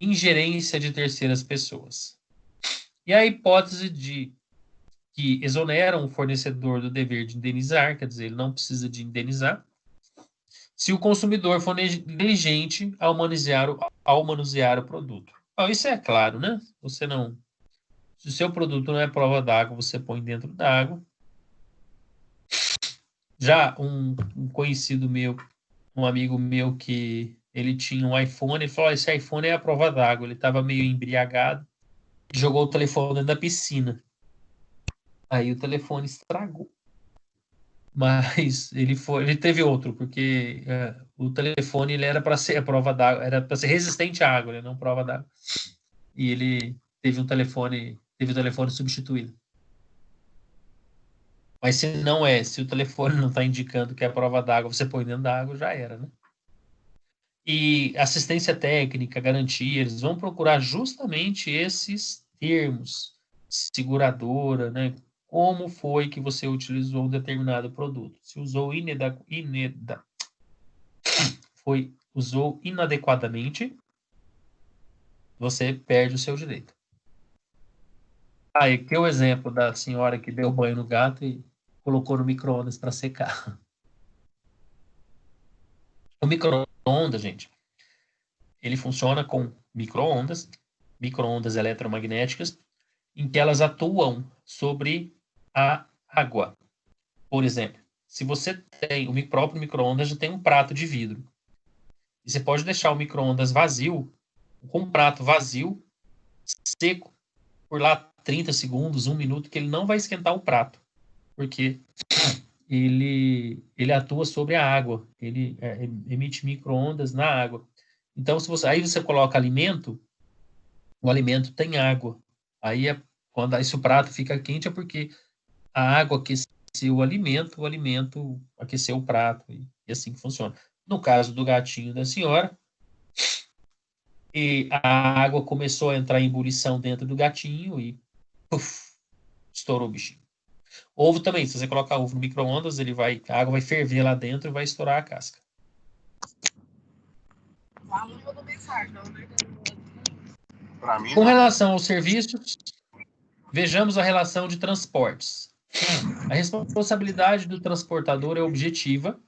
ingerência de terceiras pessoas. E a hipótese de que exoneram o fornecedor do dever de indenizar, quer dizer, ele não precisa de indenizar, se o consumidor for negligente ao manusear o produto. Bom, isso é claro, né? Se o seu produto não é prova d'água, você põe dentro d'água. Já um conhecido meu, um amigo meu que ele tinha um iPhone, ele falou, esse iPhone é a prova d'água. Ele estava meio embriagado e jogou o telefone dentro da piscina. Aí o telefone estragou. Mas ele teve outro, porque o telefone ele era para ser a prova d'água, era para ser resistente à água, não prova d'água. E ele teve o telefone substituído. Mas se o telefone não está indicando que é a prova d'água, você põe dentro da água, já era, né? E assistência técnica, garantia, eles vão procurar justamente esses termos, seguradora, né? Como foi que você utilizou um determinado produto? Se usou usou inadequadamente, você perde o seu direito. Aqui é o exemplo da senhora que deu banho no gato e colocou no micro-ondas para secar. O micro-ondas, gente, ele funciona com micro-ondas eletromagnéticas, em que elas atuam sobre a água. Por exemplo, se você tem o próprio micro-ondas, já tem um prato de vidro. E você pode deixar o micro-ondas vazio, com um prato vazio, seco, por lá 30 segundos, 1 minuto, que ele não vai esquentar o prato. Porque ele atua sobre a água. Ele emite micro-ondas na água. Então, aí você coloca alimento, o alimento tem água. Aí, quando esse prato fica quente, é porque a água aqueceu o alimento aqueceu o prato. E assim que funciona. No caso do gatinho da senhora, e a água começou a entrar em ebulição dentro do gatinho e estourou o bichinho. Ovo também, se você colocar ovo no micro-ondas, a água vai ferver lá dentro e vai estourar a casca. Com relação aos serviços, vejamos a relação de transportes. A responsabilidade do transportador é objetiva.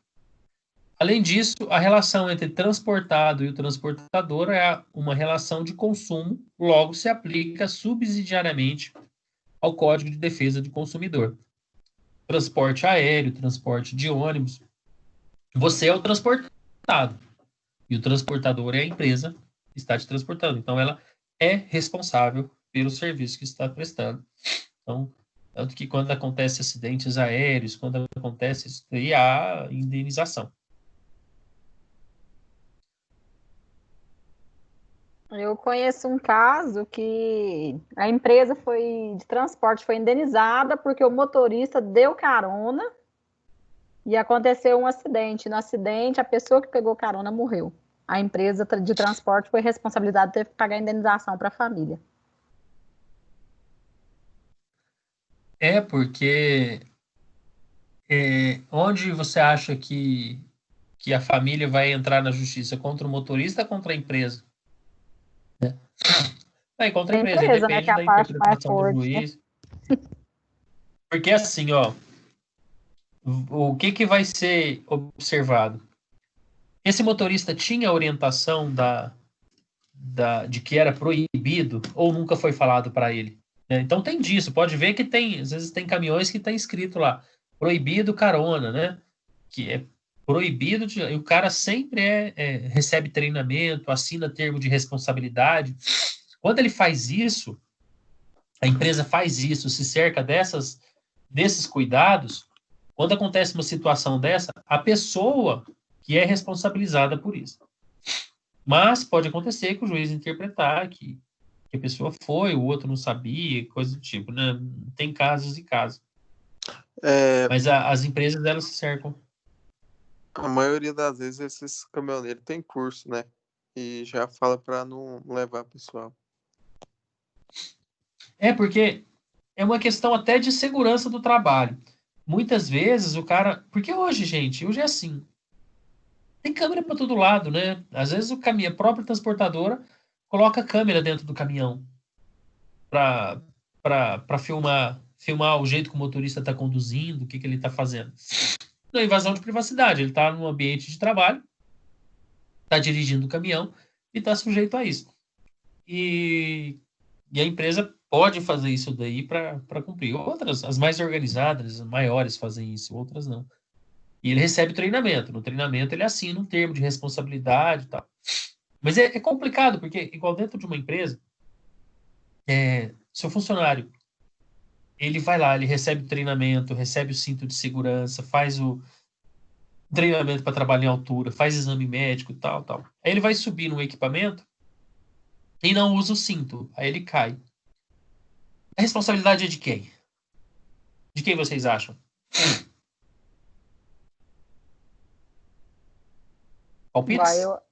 Além disso, a relação entre transportado e o transportador é uma relação de consumo, logo se aplica subsidiariamente ao Código de Defesa do Consumidor. Transporte aéreo, transporte de ônibus. Você é o transportado e o transportador é a empresa que está te transportando. Então, ela é responsável pelo serviço que está prestando. Então, tanto que quando acontece acidentes aéreos, quando acontece isso aí, há indenização.
Eu conheço um caso que a empresa de transporte foi indenizada porque o motorista deu carona e aconteceu um acidente. No acidente, a pessoa que pegou carona morreu. A empresa de transporte foi responsabilizada, teve que pagar a indenização para a família.
Porque onde você acha que a família vai entrar na justiça? Contra o motorista ou contra a empresa? Contra a empresa,
né,
depende
que é a
da
parte mais
interpretação do
forte.
juiz. Porque assim, o que vai ser observado? Esse motorista tinha orientação de que era proibido ou nunca foi falado para ele? Né? Então tem disso, pode ver que às vezes tem caminhões que está escrito lá, proibido carona, né? Que é proibido, e o cara sempre recebe treinamento, assina termo de responsabilidade. Quando ele faz isso, a empresa faz isso, se cerca desses cuidados, Quando acontece uma situação dessa, a pessoa que é responsabilizada por isso. Mas pode acontecer que o juiz interpretar que a pessoa foi, o outro não sabia, coisa do tipo, né? Tem casos e casos. Mas as empresas, elas se cercam.
A maioria das vezes esses caminhoneiros têm curso, né? E já fala para não levar pessoal.
Porque é uma questão até de segurança do trabalho. Muitas vezes o cara... Porque hoje, gente, hoje é assim. Tem câmera para todo lado, né? Às vezes a própria transportadora coloca câmera dentro do caminhão para filmar o jeito que o motorista está conduzindo, o que ele está fazendo. Não é invasão de privacidade. Ele está num ambiente de trabalho, está dirigindo o caminhão e está sujeito a isso. E a empresa pode fazer isso daí para cumprir. Outras, as mais organizadas, as maiores fazem isso, outras não. E ele recebe treinamento. No treinamento ele assina um termo de responsabilidade e tal. Mas é complicado, porque igual dentro de uma empresa, seu funcionário, ele vai lá, ele recebe treinamento, recebe o cinto de segurança, faz o treinamento para trabalhar em altura, faz exame médico e tal. Aí ele vai subir no equipamento e não usa o cinto. Aí ele cai. A responsabilidade é de quem? De quem vocês acham? Palpites?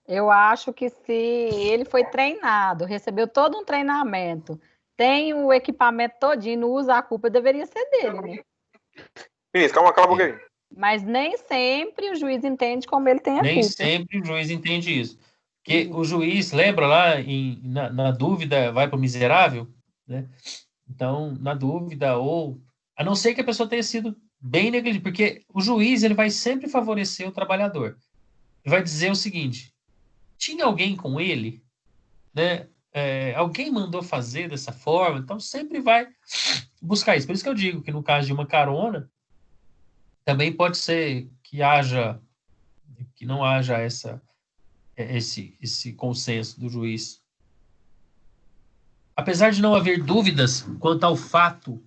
Eu acho que se ele foi treinado, recebeu todo um treinamento, tem o equipamento todinho, não usa a culpa, deveria ser dele, né?
Vinícius, cala a boca aí.
Mas nem sempre o juiz entende como ele tem a culpa.
Nem sempre o juiz entende isso. Porque o juiz, lembra lá, na dúvida, vai para o miserável, né? Então, na dúvida, ou... A não ser que a pessoa tenha sido bem negligente, porque o juiz ele vai sempre favorecer o trabalhador. Ele vai dizer o seguinte, tinha alguém com ele, né? Alguém mandou fazer dessa forma, então sempre vai buscar isso. Por isso que eu digo que no caso de uma carona, também pode ser que não haja esse consenso do juiz. Apesar de não haver dúvidas quanto ao fato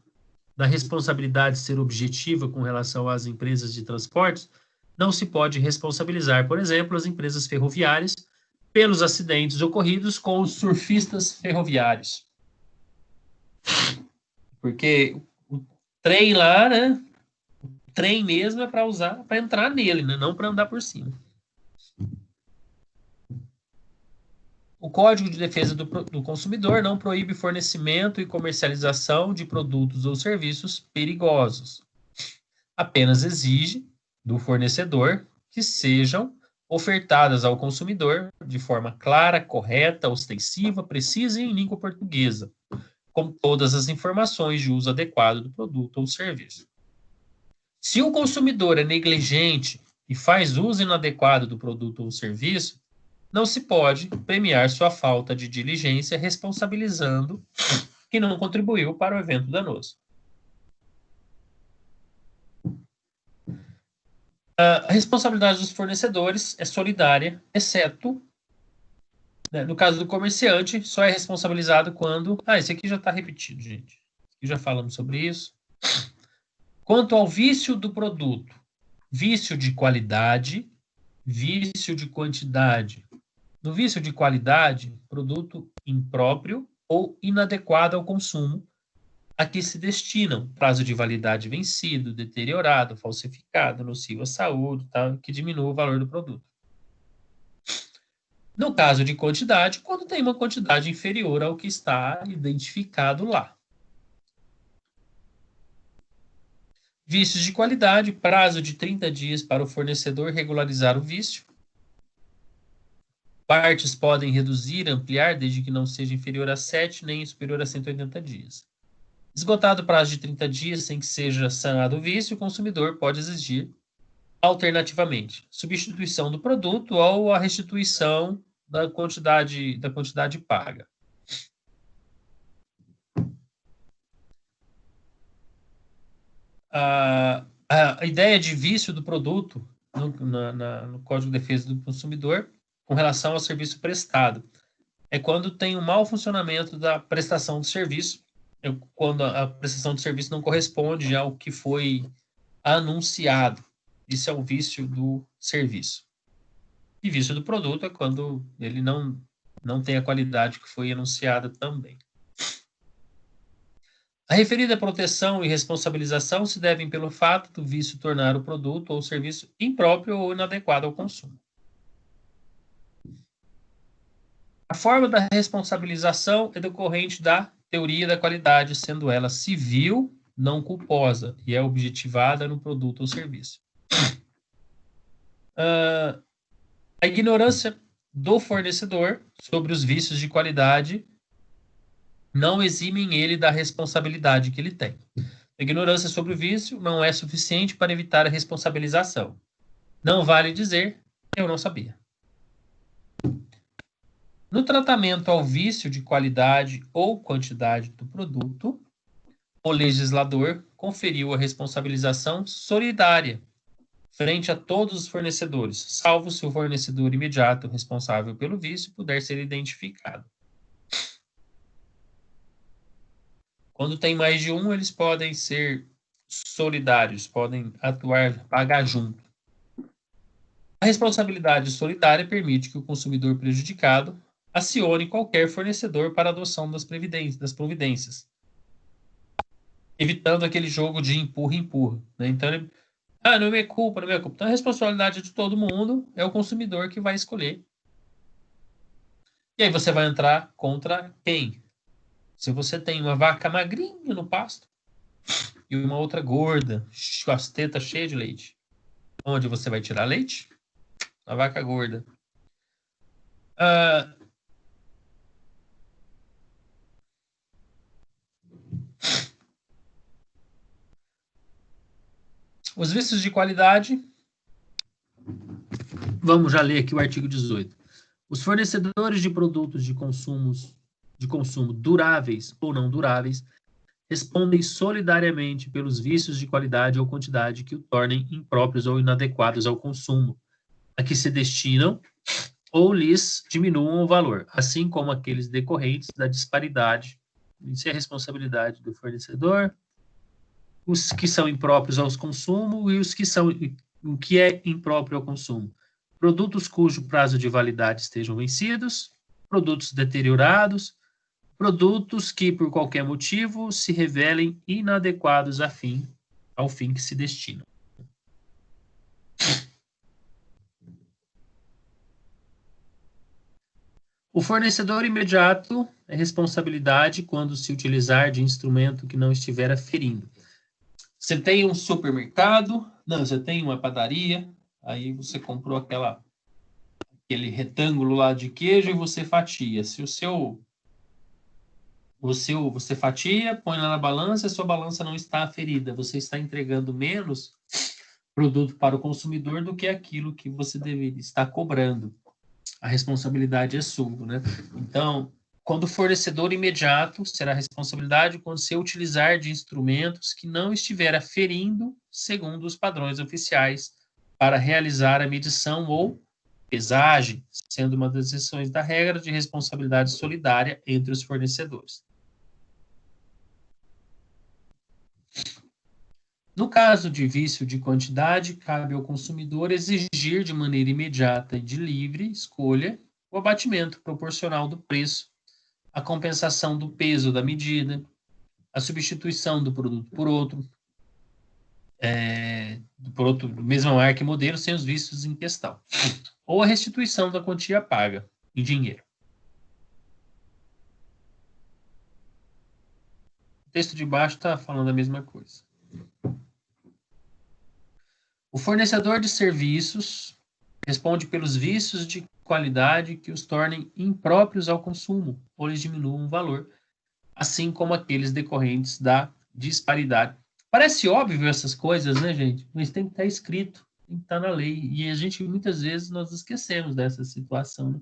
da responsabilidade ser objetiva com relação às empresas de transportes, não se pode responsabilizar, por exemplo, as empresas ferroviárias pelos acidentes ocorridos com os surfistas ferroviários. Porque o trem lá, né? O trem mesmo é para entrar nele, né? Não para andar por cima. O Código de Defesa do Consumidor não proíbe fornecimento e comercialização de produtos ou serviços perigosos. Apenas exige do fornecedor que sejam ofertadas ao consumidor de forma clara, correta, ostensiva, precisa e em língua portuguesa, com todas as informações de uso adequado do produto ou serviço. Se o consumidor é negligente e faz uso inadequado do produto ou serviço, não se pode premiar sua falta de diligência responsabilizando que não contribuiu para o evento danoso. A responsabilidade dos fornecedores é solidária, exceto, né, no caso do comerciante, só é responsabilizado quando... esse aqui já está repetido, gente. Aqui já falamos sobre isso. Quanto ao vício do produto, vício de qualidade, vício de quantidade. No vício de qualidade, produto impróprio ou inadequado ao consumo, a que se destinam prazo de validade vencido, deteriorado, falsificado, nocivo à saúde, tá? Que diminua o valor do produto. No caso de quantidade, quando tem uma quantidade inferior ao que está identificado lá. Vícios de qualidade, prazo de 30 dias para o fornecedor regularizar o vício. Partes podem reduzir, ampliar, desde que não seja inferior a 7, nem superior a 180 dias. Esgotado o prazo de 30 dias sem que seja sanado o vício, o consumidor pode exigir, alternativamente, substituição do produto ou a restituição da quantidade paga. A ideia de vício do produto no Código de Defesa do Consumidor com relação ao serviço prestado é quando tem um mau funcionamento da prestação do serviço, quando a prestação do serviço não corresponde ao que foi anunciado. Isso é o vício do serviço. E vício do produto é quando ele não tem a qualidade que foi anunciada também. A referida proteção e responsabilização se devem pelo fato do vício tornar o produto ou serviço impróprio ou inadequado ao consumo. A forma da responsabilização é decorrente da teoria da qualidade, sendo ela civil, não culposa, e é objetivada no produto ou serviço. A ignorância do fornecedor sobre os vícios de qualidade não eximem ele da responsabilidade que ele tem. A ignorância sobre o vício não é suficiente para evitar a responsabilização. Não vale dizer, eu não sabia. No tratamento ao vício de qualidade ou quantidade do produto, o legislador conferiu a responsabilização solidária frente a todos os fornecedores, salvo se o fornecedor imediato responsável pelo vício puder ser identificado. Quando tem mais de um, eles podem ser solidários, podem atuar, pagar junto. A responsabilidade solidária permite que o consumidor prejudicado acione qualquer fornecedor para a adoção das providências, evitando aquele jogo de empurra-empurra. Né? Então, não é minha culpa, não é minha culpa. Então, a responsabilidade de todo mundo é o consumidor que vai escolher. E aí você vai entrar contra quem? Se você tem uma vaca magrinha no pasto e uma outra gorda, com as tetas cheias de leite, onde você vai tirar leite? A vaca gorda. Os vícios de qualidade. Vamos já ler aqui o artigo 18. Os fornecedores de produtos de consumo duráveis ou não duráveis respondem solidariamente pelos vícios de qualidade ou quantidade que o tornem impróprios ou inadequados ao consumo, a que se destinam ou lhes diminuam o valor, assim como aqueles decorrentes da disparidade. Isso é a responsabilidade do fornecedor, os que são impróprios ao consumo e o que é impróprio ao consumo. Produtos cujo prazo de validade estejam vencidos, produtos deteriorados, produtos que, por qualquer motivo, se revelem inadequados ao fim que se destinam. O fornecedor imediato é responsabilidade quando se utilizar de instrumento que não estiver aferindo. Você tem um supermercado, você tem uma padaria, aí você comprou aquele retângulo lá de queijo e você fatia. Se você fatia, põe lá na balança, a sua balança não está aferida. Você está entregando menos produto para o consumidor do que aquilo que você deveria estar cobrando. A responsabilidade é sua, né? Então, quando o fornecedor imediato, será a responsabilidade quando se utilizar de instrumentos que não estiver aferindo segundo os padrões oficiais para realizar a medição ou pesagem, sendo uma das exceções da regra de responsabilidade solidária entre os fornecedores. No caso de vício de quantidade, cabe ao consumidor exigir de maneira imediata e de livre escolha o abatimento proporcional do preço, a compensação do peso da medida, a substituição do produto por outro, do mesma marca e modelo, sem os vícios em questão, ou a restituição da quantia paga em dinheiro. O texto de baixo está falando a mesma coisa. O fornecedor de serviços responde pelos vícios de qualidade que os tornem impróprios ao consumo ou lhes diminuam o valor, assim como aqueles decorrentes da disparidade. Parece óbvio essas coisas, né, gente? Mas tem que estar escrito, tem que estar na lei. E a gente, muitas vezes, nós esquecemos dessa situação. Né?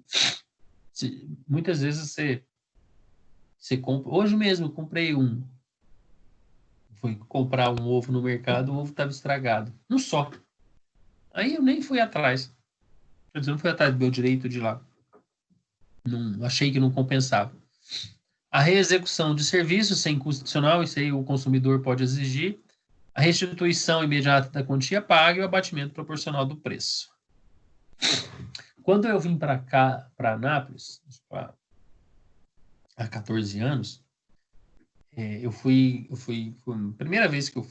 Muitas vezes você compra... Hoje mesmo eu comprei fui comprar um ovo no mercado, o ovo estava estragado. Um só. Aí eu nem fui atrás. Quer dizer, eu não fui atrás do meu direito de ir lá. Não, achei que não compensava. A reexecução de serviços sem custo adicional, isso aí o consumidor pode exigir. a restituição imediata da quantia paga e o abatimento proporcional do preço. Quando eu vim para cá, para Anápolis, há 14 anos, eu fui a primeira vez que eu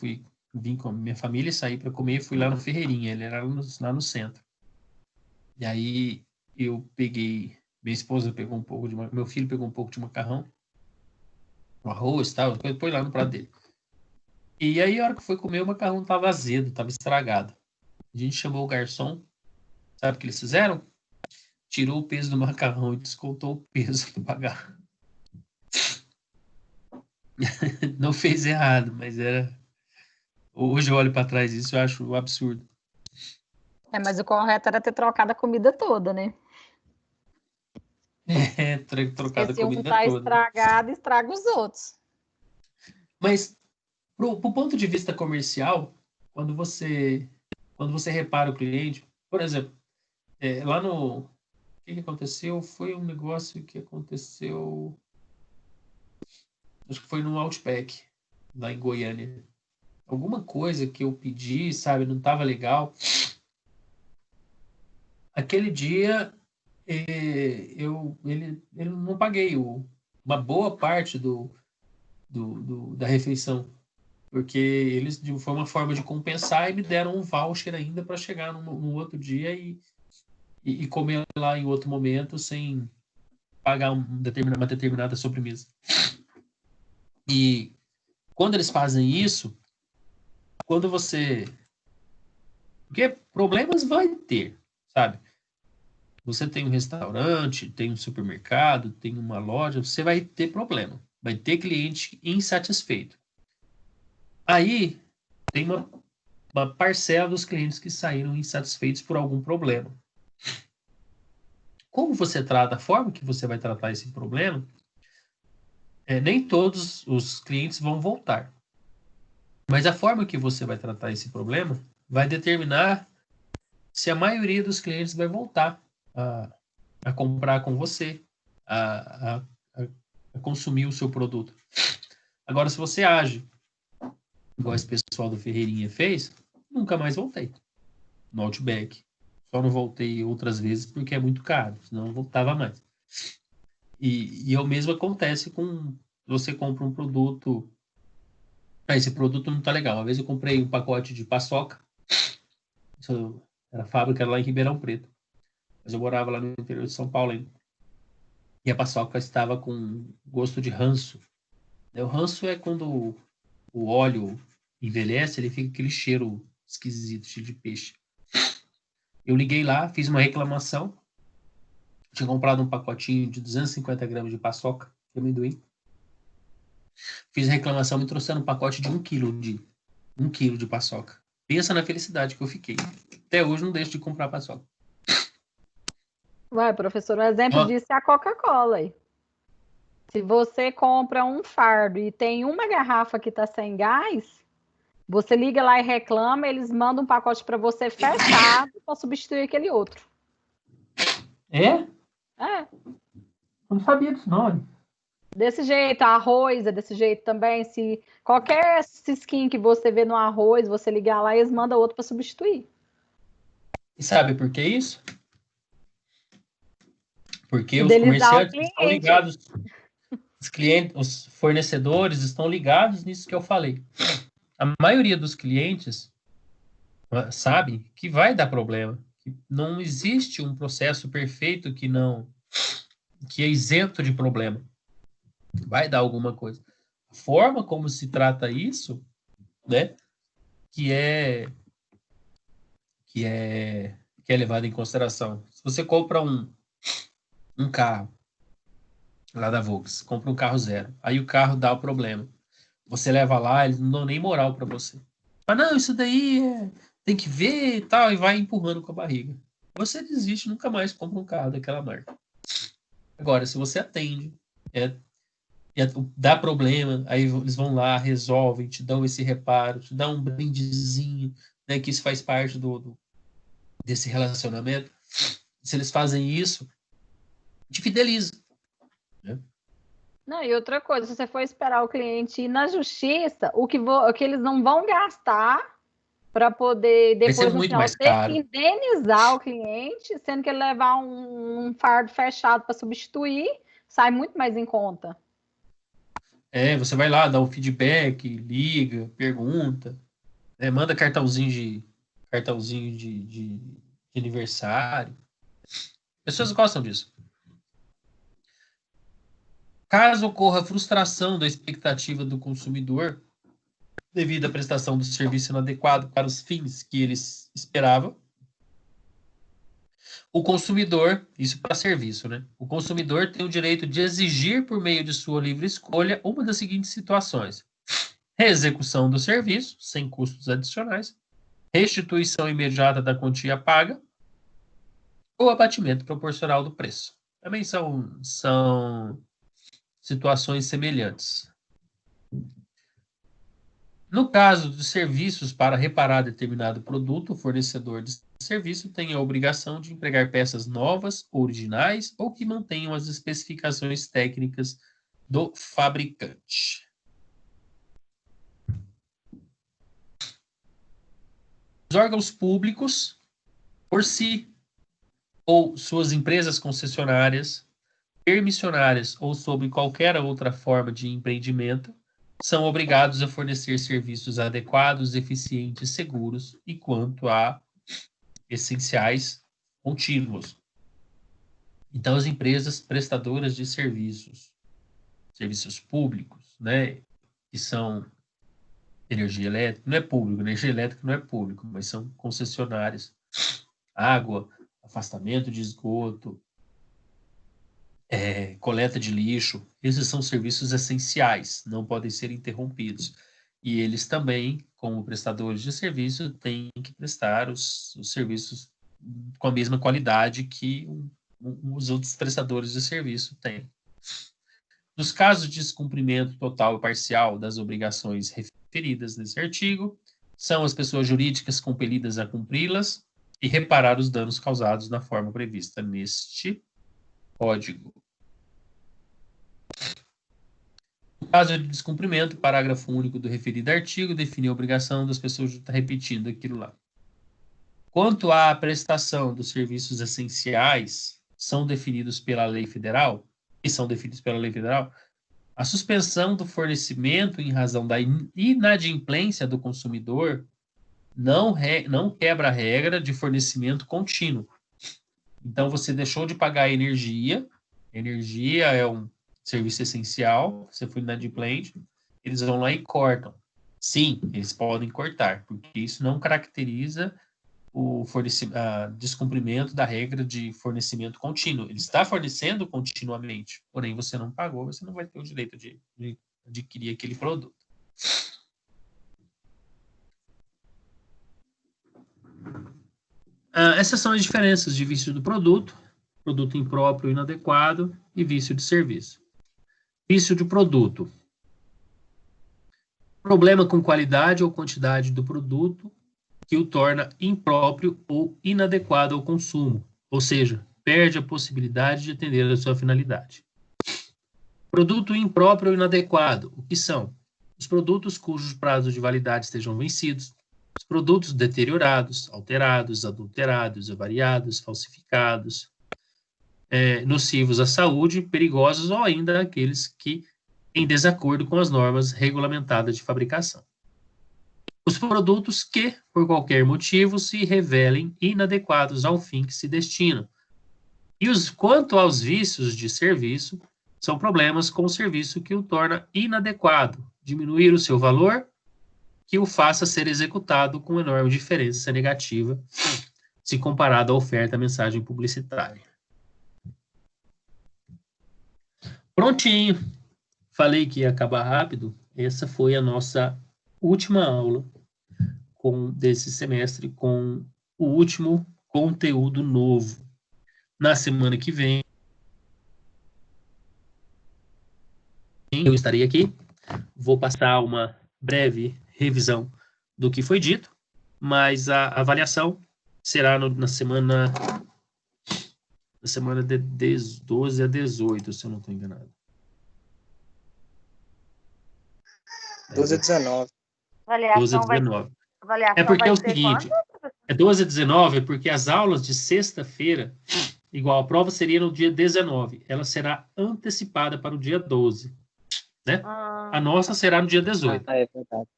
vim com a minha família, saí para comer, fui lá no Ferreirinha, ele era lá no centro. E aí eu peguei, minha esposa pegou um pouco meu filho pegou um pouco de macarrão, um arroz e tal, depois põe lá no prato dele. E aí a hora que foi comer, o macarrão estava azedo, estava estragado. A gente chamou o garçom, sabe o que eles fizeram? Tirou o peso do macarrão e descontou o peso do pagar. Não fez errado, mas era... Hoje eu olho para trás isso, eu acho absurdo.
Mas o correto era ter trocado a comida toda, né?
Trocado a
Se um
comida
tá
toda.
estragado, estraga os outros.
Mas, pro ponto de vista comercial, quando você repara o cliente, por exemplo, lá no... O que aconteceu? Foi um negócio que aconteceu... Acho que foi no Outback, lá em Goiânia. Alguma coisa que eu pedi, sabe, não estava legal. Aquele dia, eu não paguei uma boa parte da refeição, porque eles, foi uma forma de compensar e me deram um voucher ainda para chegar no outro dia e comer lá em outro momento sem pagar uma determinada sobremesa. E quando eles fazem isso, quando você... Porque problemas vai ter, sabe? Você tem um restaurante, tem um supermercado, tem uma loja, você vai ter problema. Vai ter cliente insatisfeito. Aí, tem uma parcela dos clientes que saíram insatisfeitos por algum problema. Como você trata, a forma que você vai tratar esse problema, nem todos os clientes vão voltar. Mas a forma que você vai tratar esse problema vai determinar se a maioria dos clientes vai voltar a comprar com você, a consumir o seu produto. Agora, se você age igual esse pessoal do Ferreirinha fez, nunca mais voltei no Outback. Só não voltei outras vezes porque é muito caro, senão eu voltava mais. E o mesmo acontece com... Você compra um produto... esse produto não tá legal. Uma vez eu comprei um pacote de paçoca. A fábrica era lá em Ribeirão Preto. Mas eu morava lá no interior de São Paulo ainda. E a paçoca estava com gosto de ranço. O ranço é quando o óleo envelhece, ele fica aquele cheiro esquisito, cheiro de peixe. Eu liguei lá, fiz uma reclamação. Tinha comprado um pacotinho de 250 gramas de paçoca de amendoim. Fiz a reclamação, me trouxeram um pacote de 1 quilo de paçoca. Pensa na felicidade que eu fiquei. Até hoje não deixo de comprar paçoca.
Ué, professor, um exemplo disso é a Coca-Cola aí. Se você compra um fardo e tem uma garrafa que está sem gás, você liga lá e reclama, eles mandam um pacote para você fechado para substituir aquele outro.
É?
É.
Eu não sabia disso, não.
Desse jeito, arroz é desse jeito também. Se qualquer cisquinho que você vê no arroz, você ligar lá e eles mandam outro para substituir.
E sabe por que isso? Porque os
Fidelizar o
comerciantes estão ligados, os clientes, os fornecedores estão ligados nisso que eu falei. A maioria dos clientes sabe que vai dar problema, que não existe um processo perfeito que é isento de problema. Vai dar alguma coisa. A forma como se trata isso, né, que é levado em consideração. Se você compra um carro lá da Volks, compra um carro zero, aí o carro dá o problema. Você leva lá, eles não dão nem moral para você. Mas não, isso daí tem que ver e tal, e vai empurrando com a barriga. Você desiste, nunca mais compra um carro daquela marca. Agora, se você atende, dá problema, aí eles vão lá, resolvem, te dão esse reparo, te dão um brindezinho, né, que isso faz parte desse relacionamento. Se eles fazem isso, te fideliza. Né?
Não, e outra coisa, se você for esperar o cliente ir na justiça, o que eles não vão gastar para poder,
Vai ser
depois, no
muito
final,
mais
ter que
caro.
indenizar o cliente, sendo que ele levar um fardo fechado para substituir, sai muito mais em conta.
Você vai lá, dá o feedback, liga, pergunta, né, manda cartãozinho de aniversário. Pessoas gostam disso. Caso ocorra frustração da expectativa do consumidor devido à prestação do serviço inadequado para os fins que eles esperavam, o consumidor, isso para serviço, né? O consumidor tem o direito de exigir, por meio de sua livre escolha, uma das seguintes situações: reexecução do serviço, sem custos adicionais, restituição imediata da quantia paga, ou abatimento proporcional do preço. Também são situações semelhantes. No caso de serviços para reparar determinado produto, o fornecedor de serviço tem a obrigação de empregar peças novas, originais ou que mantenham as especificações técnicas do fabricante. Os órgãos públicos, por si ou suas empresas concessionárias, permissionárias ou sob qualquer outra forma de empreendimento, são obrigados a fornecer serviços adequados, eficientes, seguros e, quanto a essenciais, contínuos. Então, as empresas prestadoras de serviços públicos, né, que são energia elétrica, não é público, energia elétrica não é público, mas são concessionárias, água, afastamento de esgoto, coleta de lixo, esses são serviços essenciais, não podem ser interrompidos. E eles também, como prestadores de serviço, têm que prestar os serviços com a mesma qualidade que os outros prestadores de serviço têm. Nos casos de descumprimento total ou parcial das obrigações referidas nesse artigo, são as pessoas jurídicas compelidas a cumpri-las e reparar os danos causados na forma prevista neste Código. No caso de descumprimento, o parágrafo único do referido artigo define a obrigação das pessoas de estar repetindo aquilo lá. Quanto à prestação dos serviços essenciais, são definidos pela lei federal, a suspensão do fornecimento em razão da inadimplência do consumidor não quebra a regra de fornecimento contínuo. Então, você deixou de pagar energia é um serviço essencial, você foi inadimplente, eles vão lá e cortam. Sim, eles podem cortar, porque isso não caracteriza o descumprimento da regra de fornecimento contínuo. Ele está fornecendo continuamente, porém você não pagou, você não vai ter o direito de adquirir aquele produto. Essas são as diferenças de vício do produto impróprio, inadequado e vício de serviço. Vício de produto. Problema com qualidade ou quantidade do produto que o torna impróprio ou inadequado ao consumo, ou seja, perde a possibilidade de atender a sua finalidade. Produto impróprio ou inadequado. O que são? Os produtos cujos prazos de validade estejam vencidos, os produtos deteriorados, alterados, adulterados, avariados, falsificados, nocivos à saúde, perigosos ou ainda aqueles que em desacordo com as normas regulamentadas de fabricação. Os produtos que, por qualquer motivo, se revelem inadequados ao fim que se destinam. E quanto aos vícios de serviço, são problemas com o serviço que o torna inadequado, diminuir o seu valor, que o faça ser executado com enorme diferença negativa, se comparado à oferta à mensagem publicitária. Prontinho. Falei que ia acabar rápido. Essa foi a nossa última aula desse semestre com o último conteúdo novo. Na semana que vem, eu estarei aqui. Vou passar uma breve revisão do que foi dito, mas a avaliação será na semana de 12 a 18, se eu não estou enganado.
12 a 19.
12 a
Avaliação vai,
19.
avaliação
É porque
vai
é o
ser
seguinte,
quando?
é 12 a 19 porque as aulas de sexta-feira, igual a prova seria no dia 19, ela será antecipada para o dia 12, né? A
Ah,
nossa será no dia 18.
Ah, é verdade.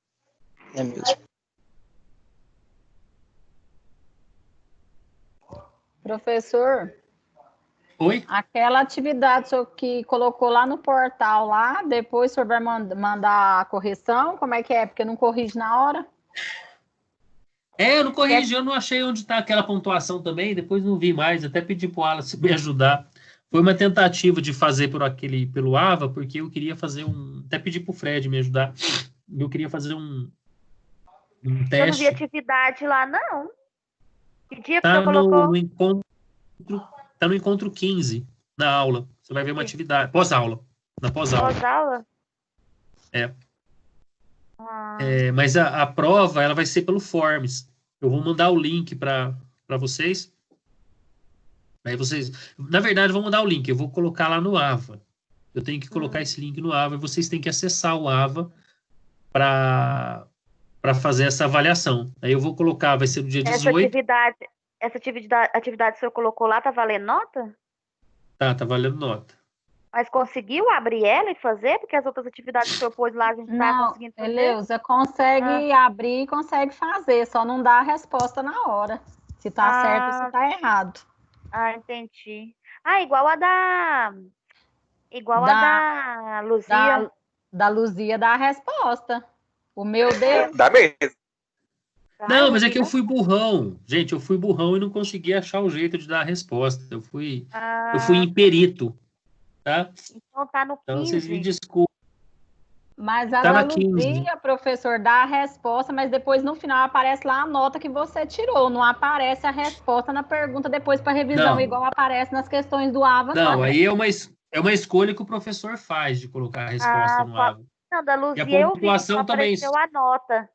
É mesmo.
Professor,
Oi?
aquela atividade senhor, que colocou lá no portal lá, depois o senhor vai mandar a correção? Como é que é? Porque não corrige na hora?
Eu não corrigi, eu não achei onde está aquela pontuação também, depois não vi mais, até pedi para o Wallace me ajudar. Foi uma tentativa de fazer pelo AVA, porque eu queria fazer até pedi para o Fred me ajudar, eu queria fazer um
eu não vi
teste.
atividade lá, não. Que dia que o
Tá
senhor colocou?
no encontro 15, na aula. Você vai ver uma atividade, pós-aula, na pós-aula.
Pós-aula?
É.
Ah,
Mas a prova, ela vai ser pelo Forms. Eu vou mandar o link para vocês. Aí vocês, na verdade, eu vou mandar o link. Eu vou colocar lá no AVA. Eu tenho que colocar esse link no AVA e vocês têm que acessar o AVA para fazer essa avaliação. Aí eu vou colocar, vai ser no dia 18.
essa atividade que o senhor colocou lá, tá valendo nota?
Tá valendo nota.
Mas conseguiu abrir ela e fazer? Porque as outras atividades que o senhor pôs lá, a gente tá
Não,
conseguindo fazer?
Eleusa, consegue abrir e consegue fazer, só não dá a resposta na hora. Se tá certo ou se tá errado.
Ah, entendi. Ah, igual a da Luzia.
Da Luzia dá a resposta. O meu deu.
Dá mesmo.
Não, mas é que eu fui burrão. Gente, eu fui burrão e não consegui achar o jeito de dar a resposta. Eu fui imperito, tá?
Então tá no 15.
Então vocês me desculpem.
Mas a
Tá
da
na 15.
Luzia, professor, dá a resposta, mas depois no final aparece lá a nota que você tirou. Não aparece a resposta na pergunta depois para revisão,
Não.
igual aparece nas questões do AVA.
Não, aí é uma escolha que o professor faz de colocar a resposta no AVA.
Não, da
E a
Luzia eu vi que
pontuação
só
também.
apareceu a nota.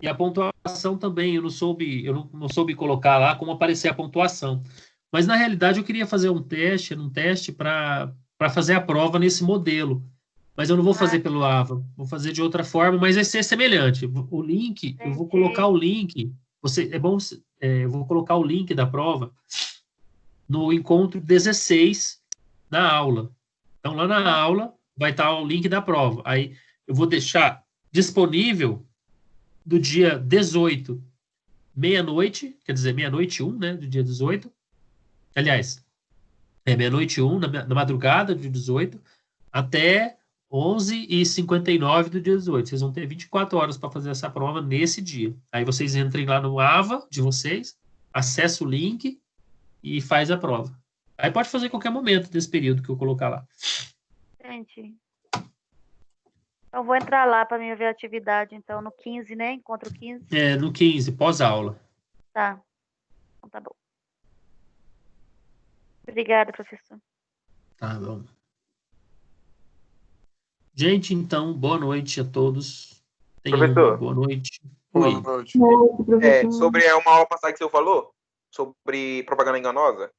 E a pontuação também, eu não soube colocar lá como aparecer a pontuação. Mas na realidade eu queria fazer um teste para fazer a prova nesse modelo. Mas eu não vou fazer pelo AVA, vou fazer de outra forma, mas vai ser semelhante. O link,
Entendi.
eu vou colocar o link. Eu vou colocar o link da prova no encontro 16 na aula. Então lá na aula vai estar o link da prova. Aí eu vou deixar disponível do dia 18, meia-noite, quer dizer, meia-noite 1, né, do dia 18. Aliás, meia-noite 1, na madrugada do dia 18, até 11h59 do dia 18. Vocês vão ter 24 horas para fazer essa prova nesse dia. Aí vocês entrem lá no AVA de vocês, acessa o link e faz a prova. Aí pode fazer em qualquer momento desse período que eu colocar lá.
Entendi. Então vou entrar lá para mim ver a atividade, então, no 15, né? Encontro 15.
No 15, pós-aula.
Tá. Então tá bom. Obrigada, professor.
Tá bom. Gente, então, boa noite a todos. Tenham
Professor.
uma boa noite.
Boa
Oi.
noite.
Sobre uma aula passada que o senhor falou, sobre propaganda enganosa,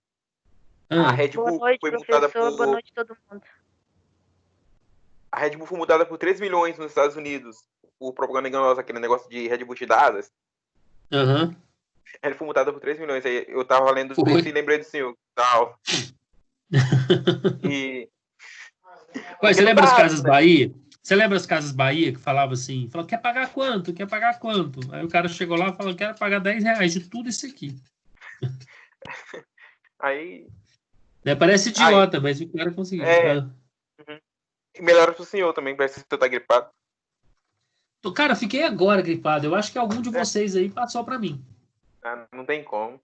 a Red
Boa
Bull
noite,
foi multada
professor. Boa noite, todo mundo.
A Red Bull foi multada por 3 milhões nos Estados Unidos por propaganda enganosa, aquele negócio de Red Bull te dadas.
Aham.
Ele foi multada por 3 milhões. Aí eu tava lendo
Foi.
isso e lembrei do senhor. Tal. E...
Ué, você lembra as
Exato,
Casas
né?
Bahia? Você lembra as Casas Bahia que falava assim, quer pagar quanto? Quer pagar quanto? Aí o cara chegou lá e falou, quero pagar R$10 de tudo isso aqui.
Aí...
Parece idiota, mas o cara conseguiu.
E melhora pro senhor também, parece que o senhor tá gripado.
Cara, fiquei agora gripado. Eu acho que algum de vocês aí passou pra mim.
Ah, não tem como.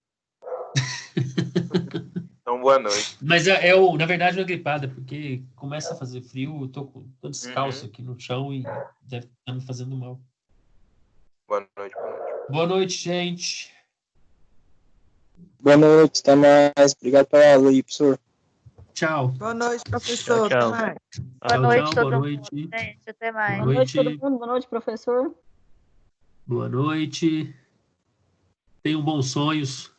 Então, boa noite.
Mas na verdade, não é gripada, porque começa a fazer frio, eu tô descalço aqui no chão e deve estar me fazendo mal.
Boa noite, boa noite.
Boa noite, gente.
Boa noite, até mais. Obrigado pela aula aí, professor.
Tchau.
Boa noite, professor.
Tchau.
Até mais.
Boa noite,
tchau,
todo
boa
mundo.
noite.
Gente, até mais.
Boa noite, todo mundo. Boa noite, professor.
Boa noite. Tenham bons sonhos.